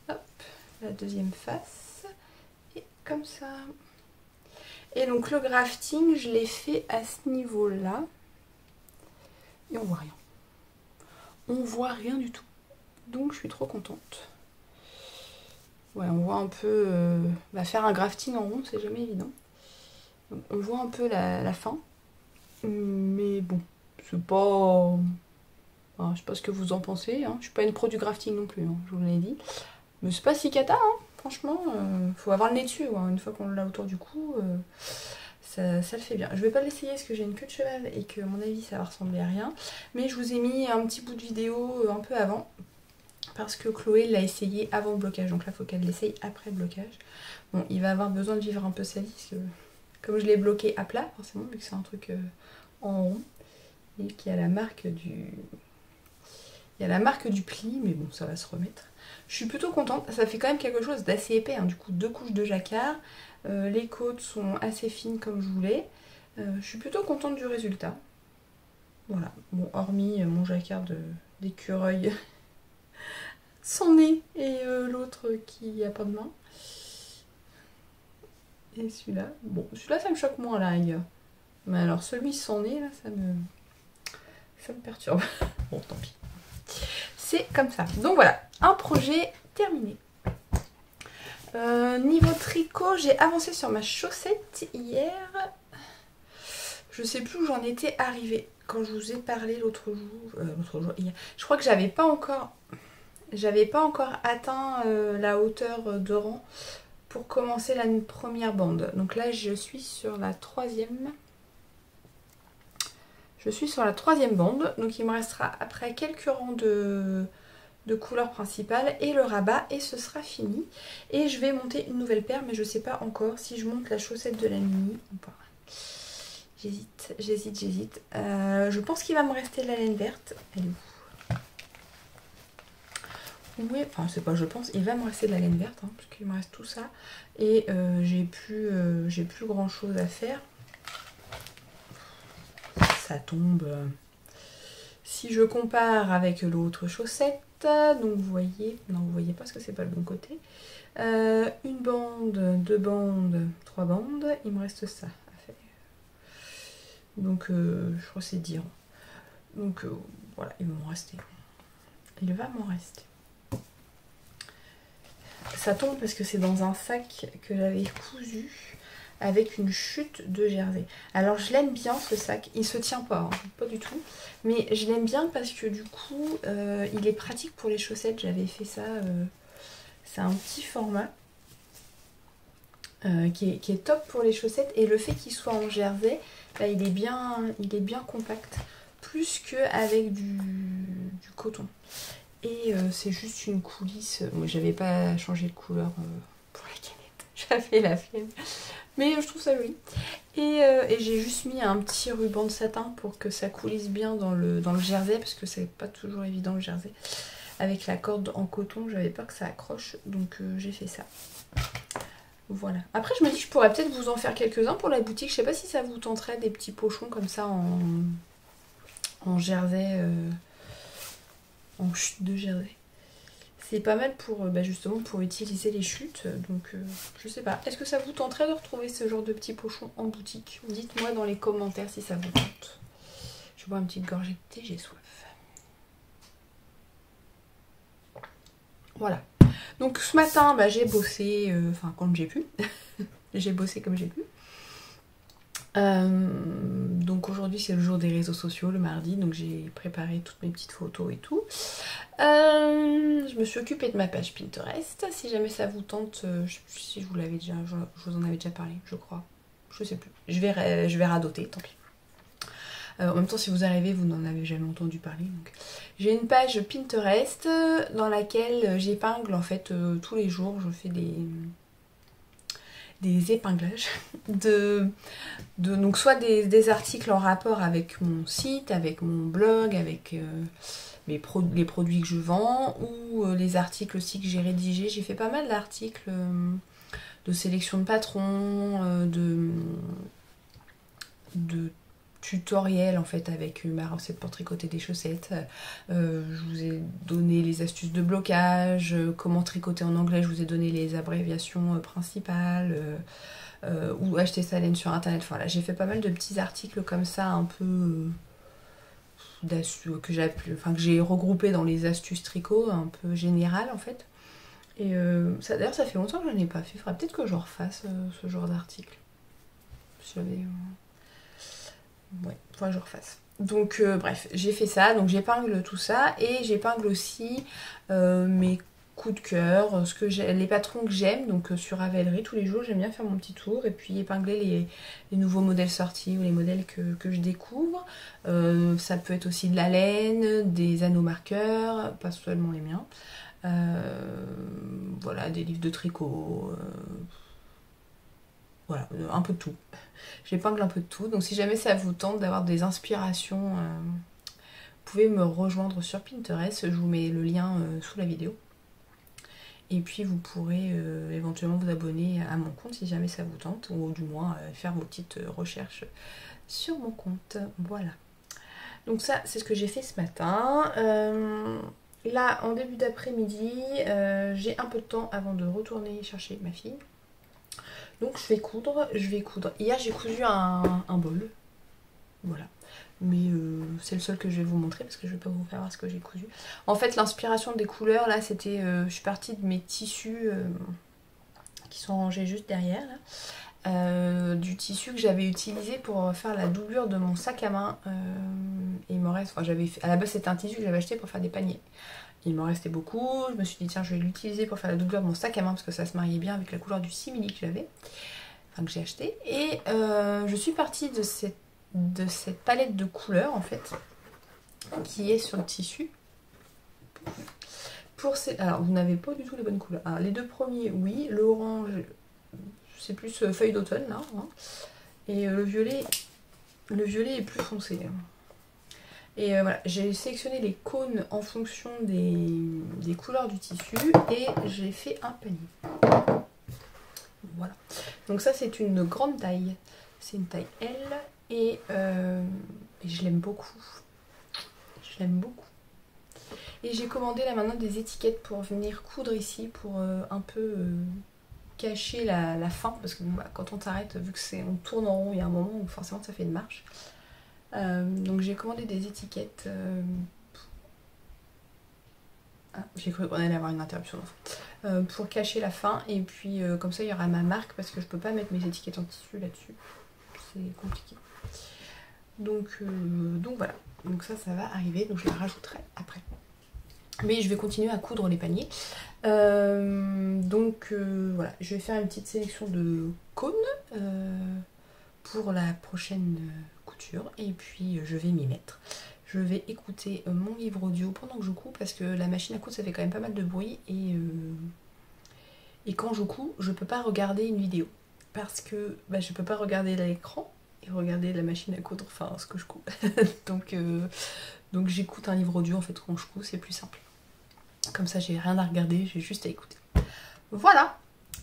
hop, la deuxième face. Et comme ça. Et donc le grafting, je l'ai fait à ce niveau-là. Et on voit rien. On voit rien du tout. Donc je suis trop contente. Ouais, on voit un peu... faire un grafting en rond, c'est jamais évident. Donc, on voit un peu la fin. Mais bon, c'est pas... Alors, je sais pas ce que vous en pensez. Hein. Je suis pas une pro du grafting non plus, hein, je vous l'ai dit. Mais c'est pas si cata, hein. Franchement. Faut avoir le nez dessus. Hein. Une fois qu'on l'a autour du cou, ça le fait bien. Je vais pas l'essayer parce que j'ai une queue de cheval et que à mon avis ça va ressembler à rien. Mais je vous ai mis un petit bout de vidéo un peu avant. Parce que Chloé l'a essayé avant le blocage. Donc là, il faut qu'elle l'essaye après le blocage. Bon, il va avoir besoin de vivre un peu sa vie. Parce que comme je l'ai bloqué à plat, forcément, vu que c'est un truc en rond. Et qu'il y a la marque du... Il y a la marque du pli, mais bon, ça va se remettre. Je suis plutôt contente. Ça fait quand même quelque chose d'assez épais. Hein. Du coup, 2 couches de jacquard. Les côtes sont assez fines comme je voulais. Je suis plutôt contente du résultat. Voilà. Bon, hormis mon jacquard d'écureuil sans nez et l'autre qui a pas de main. Et celui-là. Bon, celui-là, ça me choque moins là, ailleurs. Mais alors, celui sans nez, là, ça me perturbe. Bon, tant pis. C'est comme ça. Donc voilà, un projet terminé. Niveau tricot, j'ai avancé sur ma chaussette hier. Je sais plus où j'en étais arrivée quand je vous ai parlé l'autre jour, hier. Je crois que j'avais pas encore atteint la hauteur de rang pour commencer la première bande. Donc là, je suis sur la troisième. Je suis sur la troisième bande, donc il me restera après quelques rangs de couleur principale et le rabat et ce sera fini. Et je vais monter une nouvelle paire, mais je sais pas encore si je monte la chaussette de la mini ou pas. J'hésite. Je pense qu'il va me rester de la laine verte. Elle est où? Oui, enfin c'est pas je pense, il va me rester de la laine verte, hein, parce qu'il me reste tout ça. Et j'ai plus grand chose à faire. Ça tombe. Si je compare avec l'autre chaussette, donc vous voyez, non vous voyez pas parce que c'est pas le bon côté. Une bande, 2 bandes, 3 bandes, il me reste ça à faire. Donc je crois que c'est 10 rangs. Donc voilà, il va m'en rester. Il va m'en rester. Ça tombe parce que c'est dans un sac que j'avais cousu avec une chute de jersey. Alors je l'aime bien ce sac, il se tient pas, hein, pas du tout, mais je l'aime bien parce que du coup il est pratique pour les chaussettes. J'avais fait ça, c'est un petit format qui est top pour les chaussettes, et le fait qu'il soit en jersey, là, il est bien compact, plus qu'avec du coton. Et c'est juste une coulisse. Moi j'avais pas changé de couleur pour la canette, j'avais la flemme. Mais je trouve ça joli. Et j'ai juste mis un petit ruban de satin pour que ça coulisse bien dans le jersey, parce que c'est pas toujours évident le jersey. Avec la corde en coton, j'avais peur que ça accroche, donc j'ai fait ça. Voilà. Après je me dis que je pourrais peut-être vous en faire quelques-uns pour la boutique. Je sais pas si ça vous tenterait des petits pochons comme ça en jersey, en chute de jersey. C'est pas mal pour justement pour utiliser les chutes, donc je sais pas. Est-ce que ça vous tenterait de retrouver ce genre de petits pochons en boutique? Dites-moi dans les commentaires si ça vous tente. Je bois une petite gorgée de thé, j'ai soif. Voilà. Donc ce matin, j'ai bossé, enfin quand j'ai pu. J'ai bossé comme j'ai pu. Donc aujourd'hui c'est le jour des réseaux sociaux, le mardi, donc j'ai préparé toutes mes petites photos et tout. Je me suis occupée de ma page Pinterest. Si jamais ça vous tente, je sais plus si je vous l'avais déjà, je vous en avais déjà parlé, je crois. Je sais plus. Je vais radoter, tant pis. En même temps, si vous arrivez, vous n'en avez jamais entendu parler. J'ai une page Pinterest dans laquelle j'épingle en fait tous les jours. Je fais des épinglages donc soit des articles en rapport avec mon site, avec mon blog, avec les produits que je vends, ou les articles aussi que j'ai rédigés. J'ai fait pas mal d'articles de sélection de patrons, de tutoriels en fait avec ma recette pour tricoter des chaussettes. Je vous ai donné les astuces de blocage, comment tricoter en anglais, je vous ai donné les abréviations principales, ou acheter sa laine sur internet. Enfin là, j'ai fait pas mal de petits articles comme ça, un peu que j'ai regroupé dans les astuces tricot, un peu générales en fait. Et d'ailleurs ça fait longtemps que je n'en ai pas fait, il faudra peut-être que je refasse ce genre d'article. Ouais, faudra que je refasse. Donc bref, j'ai fait ça, donc j'épingle tout ça et j'épingle aussi mes coups de cœur, les patrons que j'aime, donc sur Ravelry tous les jours j'aime bien faire mon petit tour et puis épingler les nouveaux modèles sortis ou les modèles que je découvre. Ça peut être aussi de la laine, des anneaux marqueurs, pas seulement les miens. Voilà, des livres de tricot, voilà, un peu de tout. J'épingle un peu de tout, donc si jamais ça vous tente d'avoir des inspirations, vous pouvez me rejoindre sur Pinterest, je vous mets le lien sous la vidéo. Et puis vous pourrez éventuellement vous abonner à mon compte si jamais ça vous tente, ou du moins faire vos petites recherches sur mon compte. Voilà. Donc ça, c'est ce que j'ai fait ce matin. Là, en début d'après-midi, j'ai un peu de temps avant de retourner chercher ma fille. Donc je vais coudre. Hier, j'ai cousu un bol. Voilà. Mais c'est le seul que je vais vous montrer parce que je vais pas vous faire voir ce que j'ai cousu. En fait, l'inspiration des couleurs, là, c'était... je suis partie de mes tissus qui sont rangés juste derrière, là. Du tissu que j'avais utilisé pour faire la doublure de mon sac à main. Et il me reste... Enfin, à la base, c'était un tissu que j'avais acheté pour faire des paniers. Il m'en restait beaucoup. Je me suis dit, tiens, je vais l'utiliser pour faire la doublure de mon sac à main parce que ça se mariait bien avec la couleur du simili que j'avais. Enfin, que j'ai acheté. Et je suis partie de cette palette de couleurs en fait qui est sur le tissu. Alors vous n'avez pas du tout les bonnes couleurs. Alors, les deux premiers oui, le orange c'est plus feuille d'automne là, hein. Et le violet est plus foncé. Et voilà, j'ai sélectionné les cônes en fonction des couleurs du tissu et j'ai fait un panier. Voilà, donc ça c'est une grande taille, c'est une taille L. Et je l'aime beaucoup. Je l'aime beaucoup. Et j'ai commandé là maintenant des étiquettes pour venir coudre ici, pour un peu cacher la fin. Parce que bon, bah, quand on s'arrête, vu que on tourne en rond, il y a un moment où forcément ça fait une marche. Donc j'ai commandé des étiquettes. Ah, j'ai cru qu'on allait avoir une interruption d'enfant. Pour cacher la fin. Et puis comme ça il y aura ma marque parce que je peux pas mettre mes étiquettes en tissu là-dessus. C'est compliqué. Donc voilà, donc ça va arriver, donc je la rajouterai après. Mais je vais continuer à coudre les paniers. Voilà, je vais faire une petite sélection de cônes pour la prochaine couture. Et puis je vais m'y mettre. Je vais écouter mon livre audio pendant que je couds parce que la machine à coudre ça fait quand même pas mal de bruit. Et quand je couds, je peux pas regarder une vidéo. Parce que je peux pas regarder l'écran. Regarder la machine à coudre, enfin ce que je couds. donc j'écoute un livre audio en fait quand je couds, c'est plus simple. Comme ça j'ai rien à regarder, j'ai juste à écouter. Voilà.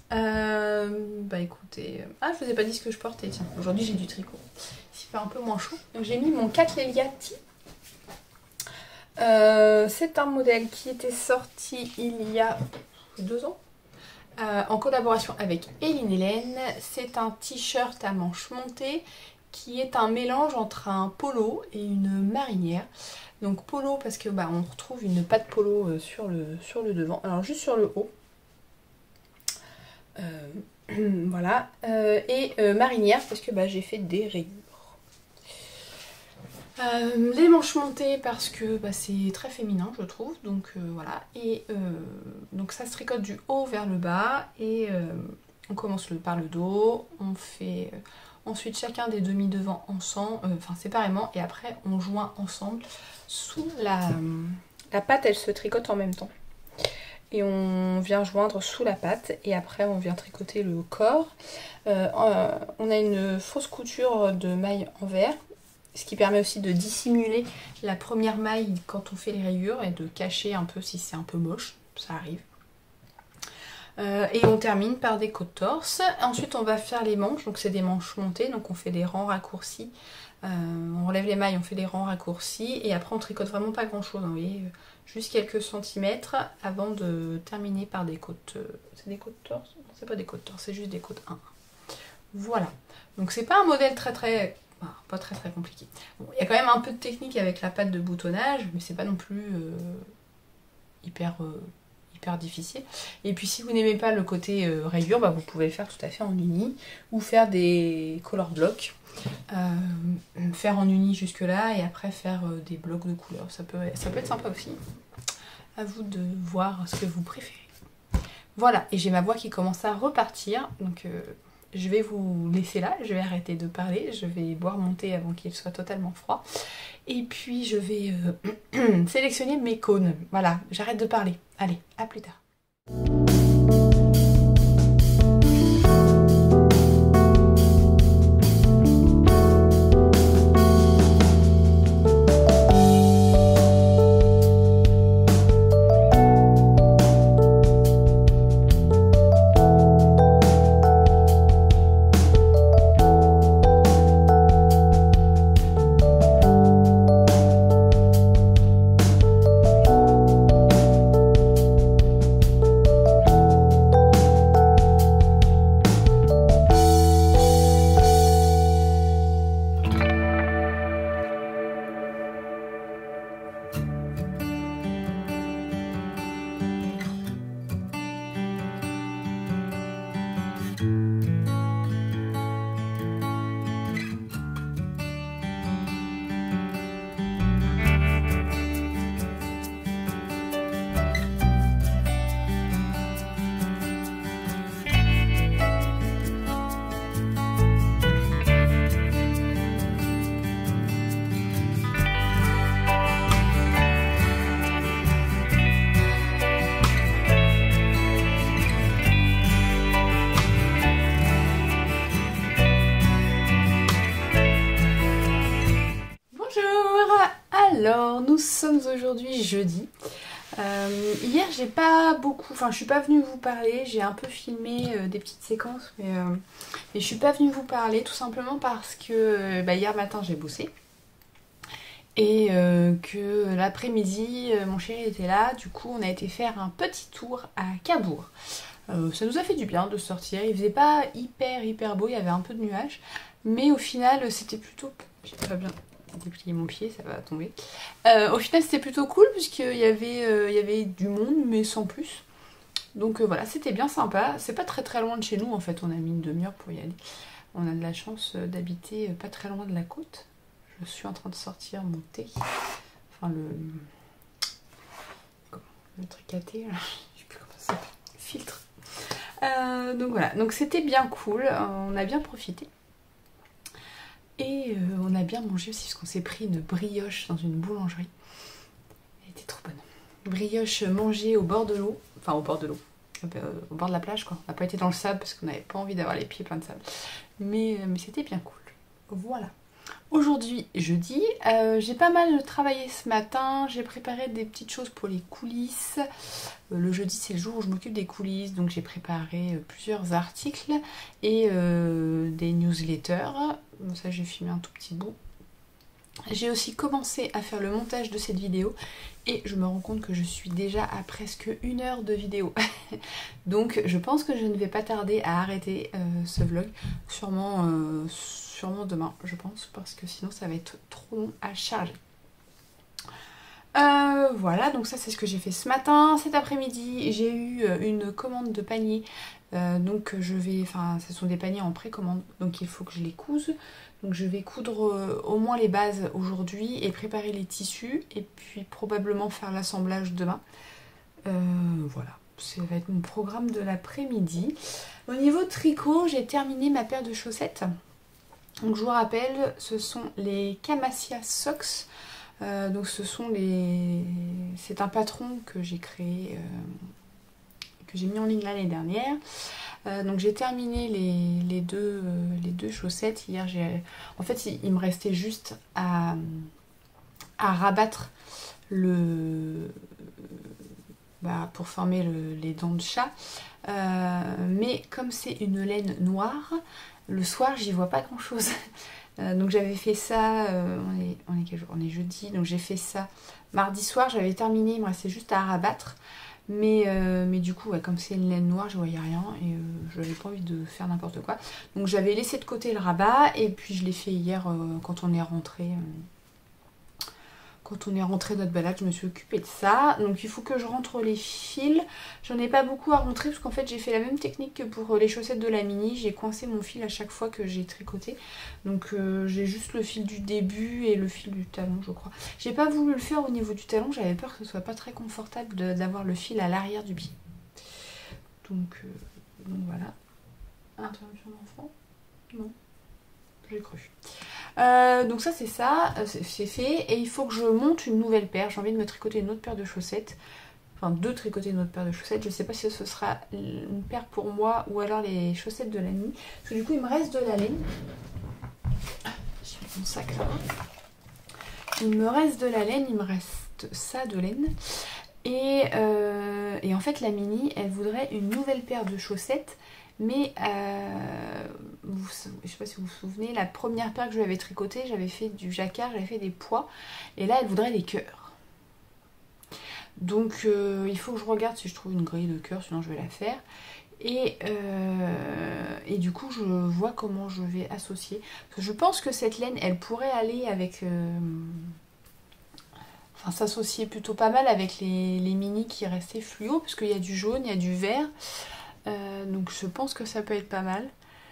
Écoutez. Ah, je vous ai pas dit ce que je portais, tiens. Aujourd'hui j'ai du tricot. Il fait un peu moins chaud. Donc j'ai mis mon Cattleya Tee. C'est un modèle qui était sorti il y a 2 ans. En collaboration avec Eline Hélène. C'est un t-shirt à manches montées qui est un mélange entre un polo et une marinière. Donc polo parce que on retrouve une patte polo sur le devant, alors juste sur le haut. Voilà. Et marinière parce que j'ai fait des rayures. Les manches montées parce que c'est très féminin je trouve, donc voilà. Et donc ça se tricote du haut vers le bas et on commence par le dos, on fait ensuite chacun des demi devant ensemble, séparément, et après on joint ensemble sous la patte, elle se tricote en même temps. et on vient joindre sous la patte et après on vient tricoter le corps. On a une fausse couture de maille envers, ce qui permet aussi de dissimuler la première maille quand on fait les rayures et de cacher un peu si c'est un peu moche, ça arrive. Et on termine par des côtes torse. Ensuite on va faire les manches, donc c'est des manches montées, donc on fait des rangs raccourcis. On relève les mailles, on fait des rangs raccourcis et après on tricote vraiment pas grand chose, hein, vous voyez, juste quelques centimètres avant de terminer par des côtes. C'est des côtes torse? Non, c'est pas des côtes torse, c'est juste des côtes 1. Voilà, donc c'est pas un modèle pas très compliqué. Bon, il y a quand même un peu de technique avec la patte de boutonnage, mais c'est pas non plus hyper difficile. Et puis si vous n'aimez pas le côté rayure, vous pouvez le faire tout à fait en uni ou faire des color blocks. Faire en uni jusque là et après faire des blocs de couleurs. Ça peut être sympa aussi. À vous de voir ce que vous préférez. Voilà, et j'ai ma voix qui commence à repartir. Donc je vais vous laisser là. Je vais arrêter de parler. Je vais boire mon thé avant qu'il soit totalement froid. Et puis je vais sélectionner mes cônes. Voilà, j'arrête de parler. Allez, à plus tard. Alors, nous sommes aujourd'hui jeudi. Hier, j'ai pas beaucoup... Enfin, je suis pas venue vous parler. J'ai un peu filmé des petites séquences, mais je suis pas venue vous parler tout simplement parce que hier matin, j'ai bossé. Et que l'après-midi, mon chéri était là. Du coup, on a été faire un petit tour à Cabourg. Ça nous a fait du bien de sortir. Il faisait pas hyper beau, il y avait un peu de nuages. Mais au final, c'était plutôt... J'ai pas bien déplié mon pied, ça va tomber. Au final, c'était plutôt cool puisqu'il y avait du monde, mais sans plus. Donc voilà, c'était bien sympa. C'est pas très loin de chez nous, en fait. On a mis une demi-heure pour y aller. On a de la chance d'habiter pas très loin de la côte. Je suis en train de sortir mon thé. Enfin, le truc à thé, là. Je sais plus comment ça s'appelle. Filtre. Donc voilà, donc c'était bien cool. On a bien profité. Et on a bien mangé aussi parce qu'on s'est pris une brioche dans une boulangerie. Elle était trop bonne. Brioche mangée au bord de l'eau. Enfin, au bord de l'eau. Au bord de la plage, quoi. On n'a pas été dans le sable parce qu'on n'avait pas envie d'avoir les pieds pleins de sable. Mais c'était bien cool. Voilà. Aujourd'hui, jeudi, j'ai pas mal travaillé ce matin, j'ai préparé des petites choses pour les coulisses. Le jeudi, c'est le jour où je m'occupe des coulisses, donc j'ai préparé plusieurs articles et des newsletters. Bon, ça, j'ai filmé un tout petit bout. J'ai aussi commencé à faire le montage de cette vidéo et je me rends compte que je suis déjà à presque 1 heure de vidéo. Donc je pense que je ne vais pas tarder à arrêter ce vlog, sûrement demain je pense, parce que sinon ça va être trop long à charger. Voilà, donc ça c'est ce que j'ai fait ce matin. Cet après-midi j'ai eu une commande de panier, donc ce sont des paniers en précommande, donc il faut que je les couse. Donc je vais coudre au moins les bases aujourd'hui et préparer les tissus et puis probablement faire l'assemblage demain. Voilà, ça va être mon programme de l'après-midi. Au niveau tricot, j'ai terminé ma paire de chaussettes. Donc je vous rappelle, ce sont les Camasia Socks. Donc c'est un patron que j'ai créé que j'ai mis en ligne l'année dernière. Donc j'ai terminé les deux chaussettes. Hier, en fait, il me restait juste à rabattre pour former les dents de chat. Mais comme c'est une laine noire, le soir, j'y vois pas grand-chose. Donc j'avais fait ça, on est quel jour? On est jeudi, donc j'ai fait ça mardi soir, j'avais terminé, il me restait juste à rabattre. Mais du coup, ouais, comme c'est une laine noire, je voyais rien et je n'avais pas envie de faire n'importe quoi. Donc j'avais laissé de côté le rabat et puis je l'ai fait hier quand on est rentré. Quand on est rentré de notre balade, je me suis occupée de ça. Donc il faut que je rentre les fils. J'en ai pas beaucoup à rentrer parce qu'en fait j'ai fait la même technique que pour les chaussettes de la mini. J'ai coincé mon fil à chaque fois que j'ai tricoté. Donc j'ai juste le fil du début et le fil du talon, je crois. J'ai pas voulu le faire au niveau du talon. J'avais peur que ce soit pas très confortable d'avoir le fil à l'arrière du pied. Donc voilà. Interruption d'enfant? Non. J'ai cru. Donc ça c'est fait et il faut que je monte une nouvelle paire. J'ai envie de me tricoter une autre paire de chaussettes, enfin de tricoter une autre paire de chaussettes. Je sais pas si ce sera une paire pour moi ou alors les chaussettes de l'ami, parce que du coup il me reste de la laine. J'ai mis mon sac là. Il me reste de la laine, il me reste ça de laine et en fait la mini elle voudrait une nouvelle paire de chaussettes. Mais je ne sais pas si vous vous souvenez, la première paire que je lui avais tricotée, j'avais fait du jacquard, j'avais fait des pois. Et là, elle voudrait des cœurs. Donc, il faut que je regarde si je trouve une grille de cœurs, sinon je vais la faire. Et du coup, je vois comment je vais associer. Parce que je pense que cette laine, elle pourrait aller avec... Enfin, s'associer plutôt pas mal avec les mini qui restaient fluo, parce qu'il y a du jaune, il y a du vert. Donc je pense que ça peut être pas mal.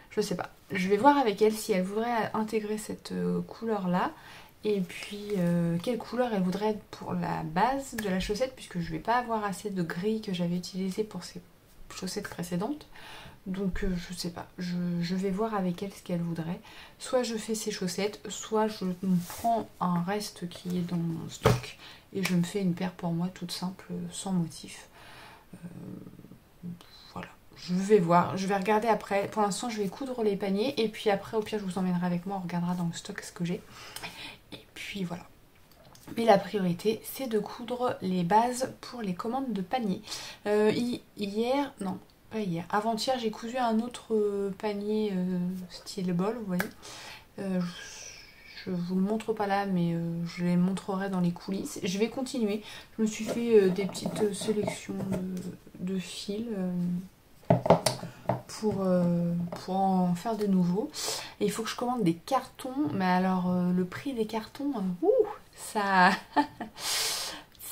Je sais pas. Je vais voir avec elle si elle voudrait intégrer cette couleur là. Et puis quelle couleur elle voudrait pour la base de la chaussette, puisque je vais pas avoir assez de gris que j'avais utilisé pour ces chaussettes précédentes. Donc je sais pas. Je vais voir avec elle ce qu'elle voudrait. Soit je fais ces chaussettes, soit je me prends un reste qui est dans mon stock et je me fais une paire pour moi toute simple, sans motif. Voilà. Je vais voir, je vais regarder après. Pour l'instant, je vais coudre les paniers. Et puis après, au pire, je vous emmènerai avec moi. On regardera dans le stock ce que j'ai. Et puis voilà. Mais la priorité, c'est de coudre les bases pour les commandes de paniers. Hier, non, pas hier. Avant-hier, j'ai cousu un autre panier style bol, vous voyez. Je vous le montre pas là, mais je les montrerai dans les coulisses. Je vais continuer. Je me suis fait des petites sélections de fils pour en faire de nouveaux. Et il faut que je commande des cartons. Mais alors, le prix des cartons, ça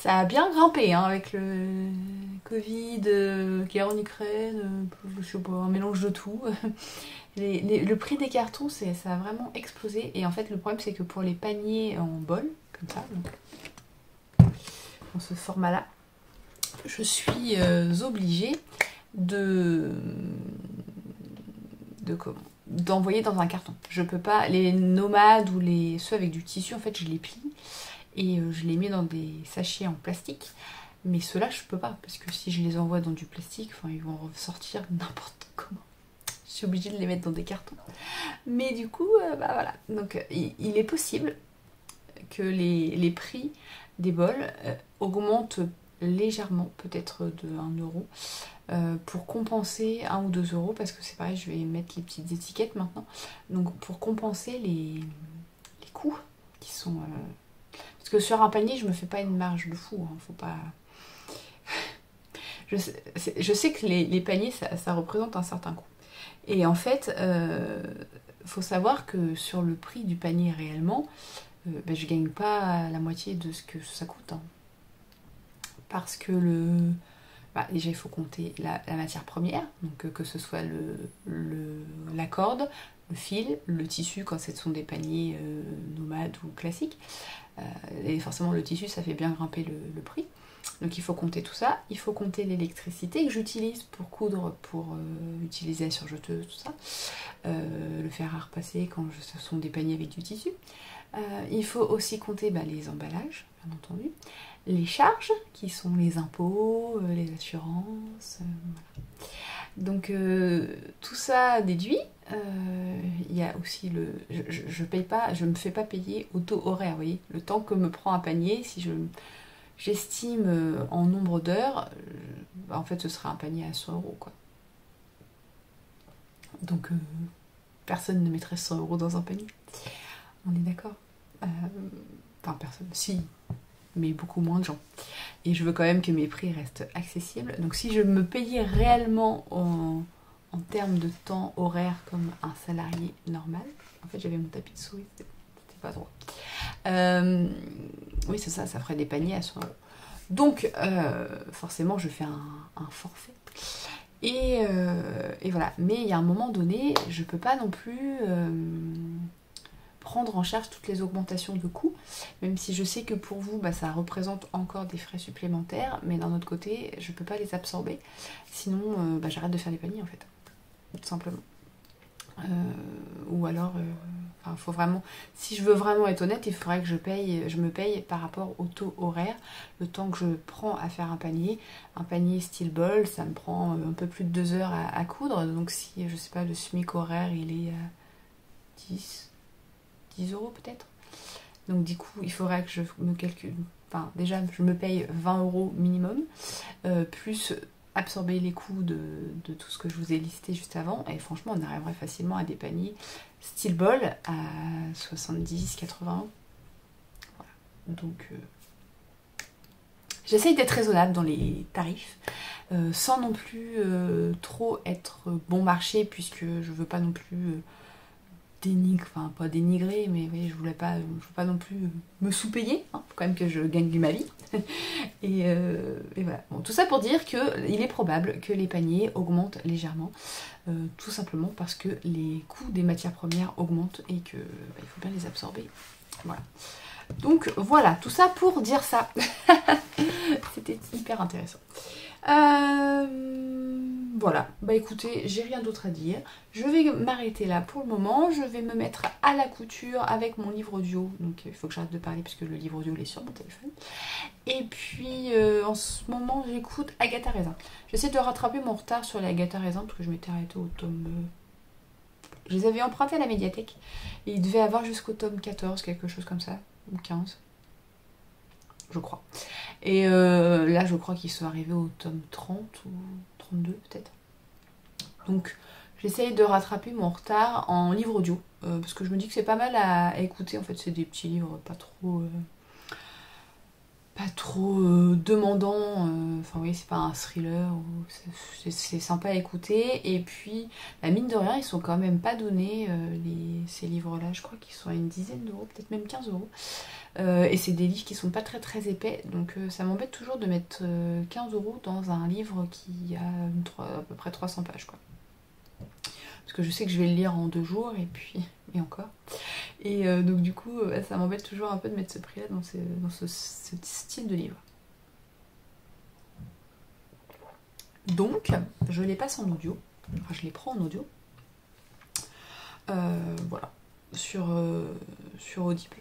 a bien grimpé hein, avec le Covid, guerre en Ukraine, je sais pas, un mélange de tout. Le prix des cartons, ça a vraiment explosé. Et en fait, le problème, c'est que pour les paniers en bol, comme ça, donc, dans ce format-là, je suis obligée d'envoyer dans un carton. Je peux pas, les nomades ou ceux avec du tissu, en fait, je les plie et je les mets dans des sachets en plastique. Mais ceux-là, je peux pas, parce que si je les envoie dans du plastique, enfin, ils vont ressortir n'importe comment. Je suis obligée de les mettre dans des cartons. Mais du coup, bah voilà. Donc, il est possible que les prix des bols augmentent légèrement, peut-être de 1 €, pour compenser 1 ou 2 €, parce que c'est pareil, je vais mettre les petites étiquettes maintenant. Donc, pour compenser les coûts qui sont... Parce que sur un panier, je me fais pas une marge de fou, hein, faut pas... Je sais que les paniers, ça représente un certain coût. Et en fait, faut savoir que sur le prix du panier réellement, je gagne pas la moitié de ce que ça coûte. Hein. Parce que déjà, il faut compter la matière première, donc que ce soit la corde, le fil, le tissu quand ce sont des paniers nomades ou classiques. Et forcément, le tissu, ça fait bien grimper le prix. Donc il faut compter tout ça, il faut compter l'électricité que j'utilise pour coudre, pour utiliser la surjeteuse, tout ça, le fer à repasser quand ce sont des paniers avec du tissu. Il faut aussi compter les emballages, bien entendu, les charges qui sont les impôts, les assurances, voilà. Donc tout ça déduit, il y a aussi le... Je paye pas, je me fais pas payer au taux horaire, vous voyez, le temps que me prend un panier, si j'estime en nombre d'heures, en fait ce sera un panier à 100 € quoi. Donc personne ne mettrait 100 € dans un panier, on est d'accord. Enfin personne, si, mais beaucoup moins de gens. Et je veux quand même que mes prix restent accessibles. Donc si je me payais réellement en termes de temps horaire comme un salarié normal, en fait j'avais mon tapis de souris, c'était pas drôle. Oui c'est ça, ça ferait des paniers à 100 €. Donc forcément je fais un forfait. Et voilà. Mais il y a un moment donné, je peux pas non plus... prendre en charge toutes les augmentations de coûts, même si je sais que pour vous, ça représente encore des frais supplémentaires, mais d'un autre côté, je peux pas les absorber, sinon j'arrête de faire des paniers en fait, tout simplement. Ou alors, faut vraiment, si je veux vraiment être honnête, il faudrait que je me paye par rapport au taux horaire, le temps que je prends à faire un panier style bol, ça me prend un peu plus de 2 heures à coudre, donc si, je sais pas, le SMIC horaire, il est à 10 € peut-être. Donc du coup, il faudrait que je me calcule... Enfin, déjà, je me paye 20 € minimum, plus absorber les coûts de tout ce que je vous ai listé juste avant. Et franchement, on arriverait facilement à des paniers style bol à 70, 80 €. Voilà. Donc, j'essaye d'être raisonnable dans les tarifs, sans non plus trop être bon marché, puisque je veux pas non plus... pas dénigrer, mais oui, je veux pas non plus me sous-payer, hein, faut quand même que je gagne ma vie. et voilà. Bon, tout ça pour dire qu'il est probable que les paniers augmentent légèrement, tout simplement parce que les coûts des matières premières augmentent et que il faut bien les absorber. Voilà. Donc voilà, tout ça pour dire ça. C'était hyper intéressant. Voilà, écoutez, j'ai rien d'autre à dire. Je vais m'arrêter là pour le moment. Je vais me mettre à la couture avec mon livre audio. Donc il faut que j'arrête de parler puisque le livre audio il est sur mon téléphone. Et puis en ce moment j'écoute Agatha Raisin. J'essaie de rattraper mon retard sur les Agatha Raisin parce que je m'étais arrêtée au tome... Je les avais empruntés à la médiathèque. Et il devait avoir jusqu'au tome 14, quelque chose comme ça. Ou 15. Je crois. Et là, je crois qu'ils sont arrivés au tome 30 ou 32 peut-être. Donc, j'essaye de rattraper mon retard en livre audio. Parce que je me dis que c'est pas mal à écouter. En fait, c'est des petits livres pas trop demandants. Enfin, oui, c'est pas un thriller. C'est sympa à écouter. Et puis, la mine de rien, ils sont quand même pas donnés, ces livres-là. Je crois qu'ils sont à une dizaine d'euros, peut-être même 15 €. Et c'est des livres qui sont pas très épais, donc ça m'embête toujours de mettre 15 € dans un livre qui a à peu près 300 pages quoi. Parce que je sais que je vais le lire en 2 jours et encore. Et donc du coup ça m'embête toujours un peu de mettre ce prix là dans ce style de livre. Donc je les passe en audio, enfin je les prends en audio. Voilà, sur Audible.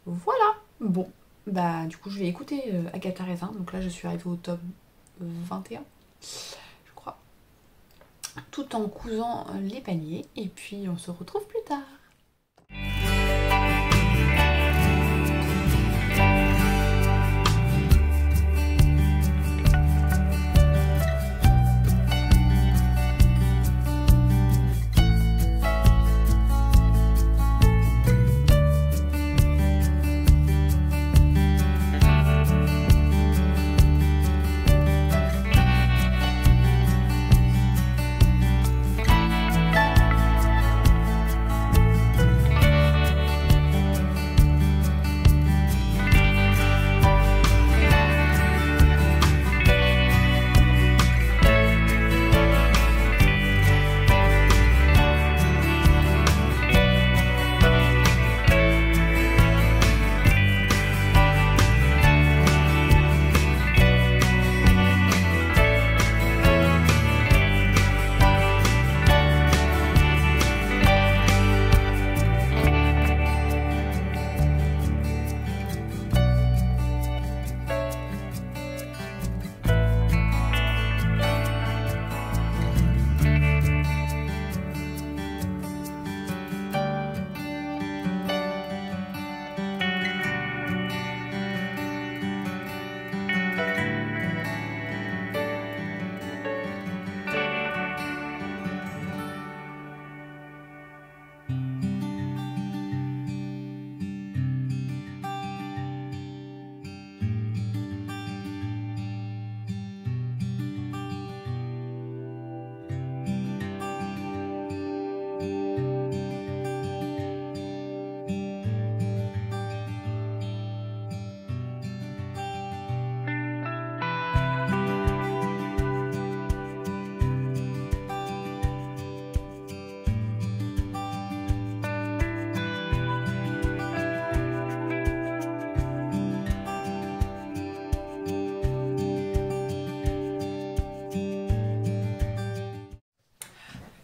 Voilà, bon, du coup je vais écouter Agatha Raisin, donc là je suis arrivée au tome 21, je crois, tout en cousant les paniers, et puis on se retrouve plus tard.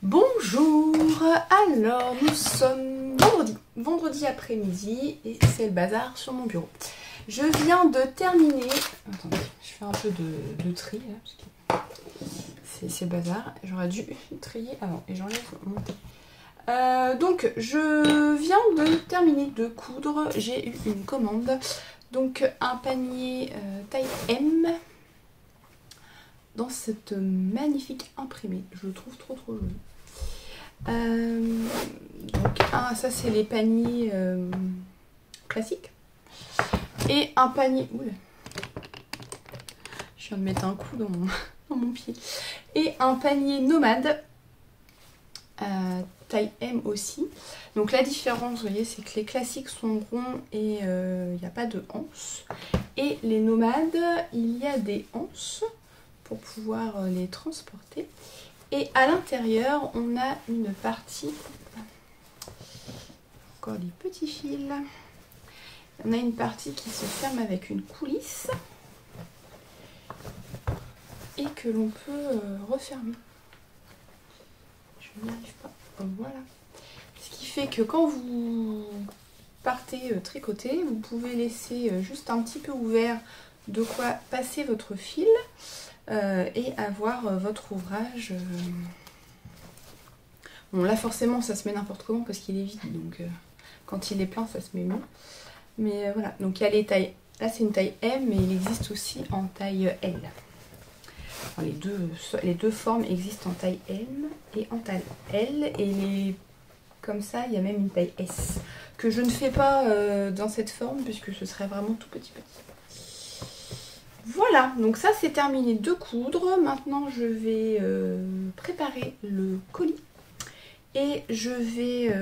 Bonjour, alors nous sommes vendredi après-midi et c'est le bazar sur mon bureau. Je viens de terminer, attendez, je fais un peu de tri là, parce que c'est le bazar, j'aurais dû trier avant et j'enlève mon thé. Donc je viens de terminer de coudre, j'ai eu une commande, donc un panier taille M dans cette magnifique imprimée, je le trouve trop joli. Donc ça c'est les paniers classiques et un panier, oula, je viens de mettre un coup dans mon pied, et un panier nomade taille M aussi. Donc la différence, vous voyez, c'est que les classiques sont ronds et il n'y a pas de anses, et les nomades il y a des anses pour pouvoir les transporter. Et à l'intérieur, on a une partie, encore des petits fils, on a une partie qui se ferme avec une coulisse et que l'on peut refermer. Je n'y arrive pas, voilà. Ce qui fait que quand vous partez tricoter, vous pouvez laisser juste un petit peu ouvert de quoi passer votre fil. Et avoir votre ouvrage. Bon là forcément ça se met n'importe comment parce qu'il est vide, donc quand il est plein ça se met mieux. Mais voilà, donc il y a les tailles. Là c'est une taille M, mais il existe aussi en taille L. Enfin, les deux formes existent en taille M et en taille L. Et comme ça il y a même une taille S. Que je ne fais pas dans cette forme puisque ce serait vraiment tout petit. Voilà, donc ça c'est terminé de coudre. Maintenant je vais préparer le colis et je vais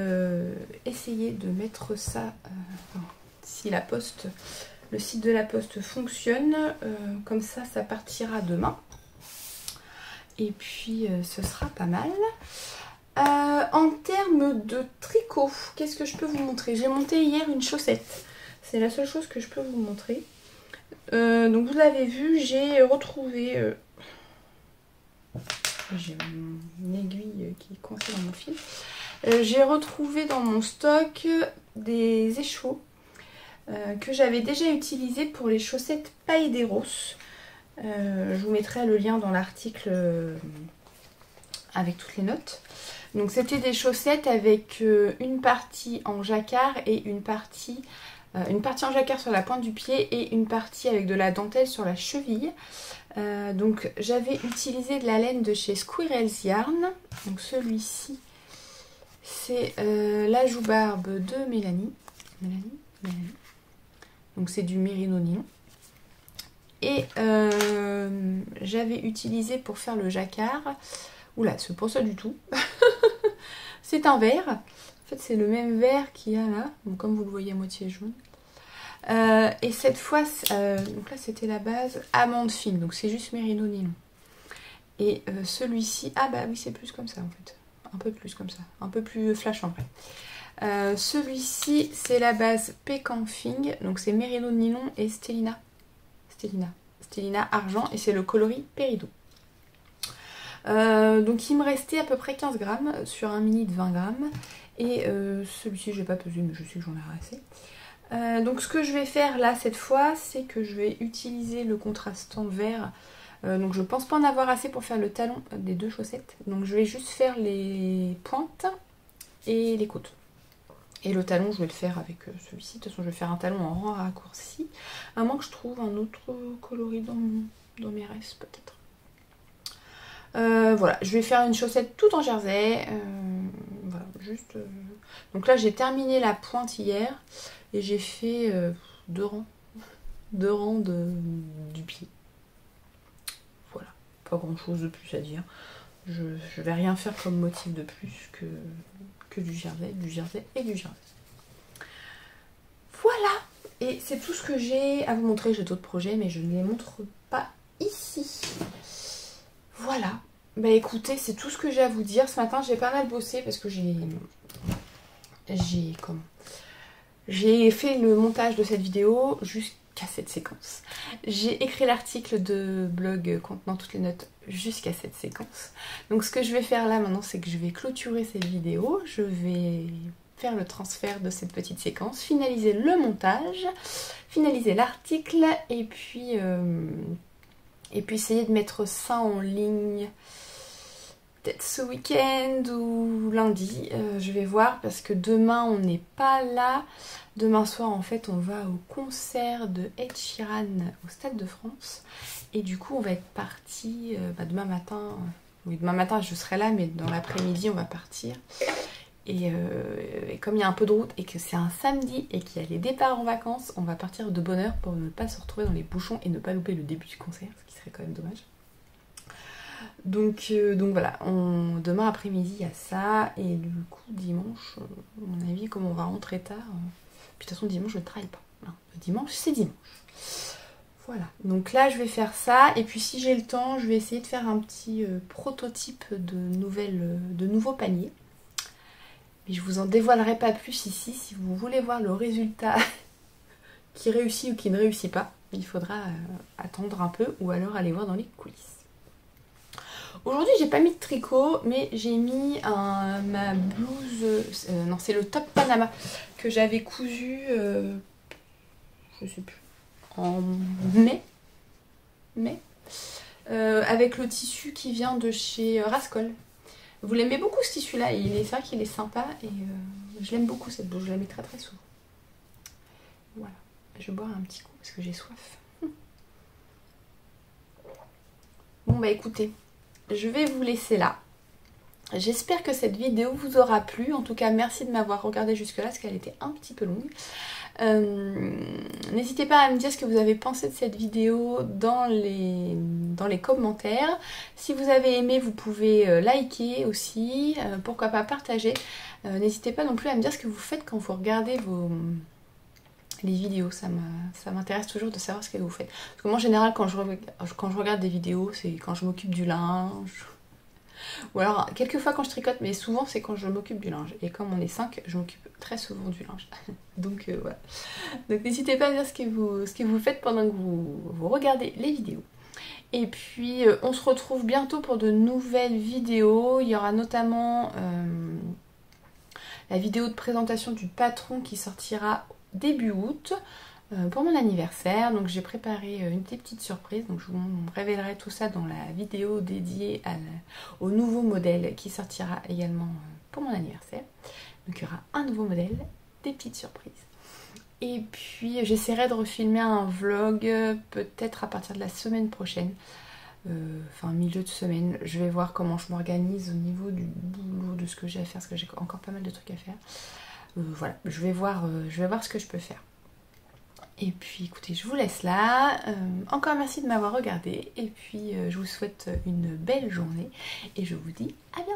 essayer de mettre ça, si le site de la poste fonctionne, comme ça partira demain. Et puis ce sera pas mal. En termes de tricot, qu'est-ce que je peux vous montrer? J'ai monté hier une chaussette, c'est la seule chose que je peux vous montrer. Donc vous l'avez vu, j'ai retrouvé, j'ai une aiguille qui est coincée dans mon fil, j'ai retrouvé dans mon stock des échos que j'avais déjà utilisés pour les chaussettes Pailleros. Je vous mettrai le lien dans l'article avec toutes les notes. Donc c'était des chaussettes avec une partie en jacquard et une partie en jacquard sur la pointe du pied et une partie avec de la dentelle sur la cheville. Donc j'avais utilisé de la laine de chez Squirrel's Yarn. Donc celui-ci c'est la joue-barbe de Mélanie. Donc c'est du mérino nylon. Et j'avais utilisé pour faire le jacquard. Oula, c'est pas ça du tout. C'est un vert. En fait, c'est le même vert qu'il y a là. Donc, comme vous le voyez à moitié jaune. Et cette fois, donc là, c'était la base amande fine. Donc, c'est juste mérino nylon. Et celui-ci, ah bah oui, c'est plus comme ça en fait. Un peu plus comme ça. Un peu plus flash en vrai. Celui-ci, c'est la base pécan fing. Donc, c'est mérino nylon et Stellina argent. Et c'est le coloris Peridot. Donc il me restait à peu près 15 grammes sur un mini de 20 grammes. Et celui-ci je vais pas peser mais je sais que j'en ai assez. Donc ce que je vais faire là cette fois, c'est que je vais utiliser le contrastant vert. Donc je pense pas en avoir assez pour faire le talon des deux chaussettes. Donc je vais juste faire les pointes et les côtes. Et le talon je vais le faire avec celui-ci. De toute façon je vais faire un talon en rang raccourci. À moins que je trouve un autre coloris dans mes restes peut-être. Voilà, je vais faire une chaussette tout en jersey. Voilà, juste. Donc là, j'ai terminé la pointe hier et j'ai fait 2 rangs du pied. Voilà, pas grand chose de plus à dire. Je vais rien faire comme motif de plus que du jersey et du jersey. Voilà, et c'est tout ce que j'ai à vous montrer. J'ai d'autres projets, mais je ne les montre pas ici. Voilà, bah écoutez, c'est tout ce que j'ai à vous dire. Ce matin, j'ai pas mal bossé parce que j'ai fait le montage de cette vidéo qu'à cette séquence. J'ai écrit l'article de blog contenant toutes les notes jusqu'à cette séquence. Donc ce que je vais faire là maintenant, c'est que je vais clôturer cette vidéo. Je vais faire le transfert de cette petite séquence, finaliser le montage, finaliser l'article et puis essayer de mettre ça en ligne peut-être ce week-end ou lundi. Je vais voir parce que demain on n'est pas là. Demain soir en fait on va au concert de Ed Sheeran au Stade de France. Et du coup on va être parti demain matin. Oui, demain matin je serai là, mais dans l'après-midi on va partir. Et comme il y a un peu de route et que c'est un samedi et qu'il y a les départs en vacances, on va partir de bonne heure pour ne pas se retrouver dans les bouchons et ne pas louper le début du concert, ce qui serait quand même dommage. Donc voilà, demain après-midi il y a ça, et du coup dimanche, à mon avis, comme on va rentrer tard, puis de toute façon dimanche je ne travaille pas, non, le dimanche c'est dimanche. Voilà, donc là je vais faire ça, et puis si j'ai le temps, je vais essayer de faire un petit prototype de nouveaux paniers. Mais je vous en dévoilerai pas plus ici. Si vous voulez voir le résultat qui réussit ou qui ne réussit pas, il faudra attendre un peu ou alors aller voir dans les coulisses. Aujourd'hui j'ai pas mis de tricot, mais j'ai mis ma blouse, non c'est le top Panama que j'avais cousu, je sais plus, en mai, avec le tissu qui vient de chez Rascol. Vous l'aimez beaucoup ce tissu là, c'est vrai qu'il est sympa et je l'aime beaucoup cette blouse, je la mets très très souvent. Voilà, je vais boire un petit coup parce que j'ai soif. Bon bah écoutez, je vais vous laisser là. J'espère que cette vidéo vous aura plu. En tout cas, merci de m'avoir regardé jusque là parce qu'elle était un petit peu longue. N'hésitez pas à me dire ce que vous avez pensé de cette vidéo dans les commentaires. Si vous avez aimé, vous pouvez liker aussi, pourquoi pas partager. N'hésitez pas non plus à me dire ce que vous faites quand vous regardez les vidéos, ça m'intéresse toujours de savoir ce que vous faites. Parce que moi en général quand je regarde des vidéos, c'est quand je m'occupe du linge. Ou alors quelques fois quand je tricote, mais souvent c'est quand je m'occupe du linge. Et comme on est 5, je m'occupe très souvent du linge. Donc voilà. Donc n'hésitez pas à dire ce que vous faites pendant que vous regardez les vidéos. Et puis on se retrouve bientôt pour de nouvelles vidéos. Il y aura notamment la vidéo de présentation du patron qui sortira début août pour mon anniversaire. Donc j'ai préparé une des petites surprises, donc je vous révélerai tout ça dans la vidéo dédiée au nouveau modèle qui sortira également pour mon anniversaire. Donc il y aura un nouveau modèle, des petites surprises. Et puis j'essaierai de refilmer un vlog peut-être à partir de la semaine prochaine, enfin milieu de semaine. Je vais voir comment je m'organise au niveau du boulot, de ce que j'ai à faire, parce que j'ai encore pas mal de trucs à faire. Voilà, je vais voir ce que je peux faire. Et puis écoutez, je vous laisse là. Encore merci de m'avoir regardé. Et puis je vous souhaite une belle journée. Et je vous dis à bientôt.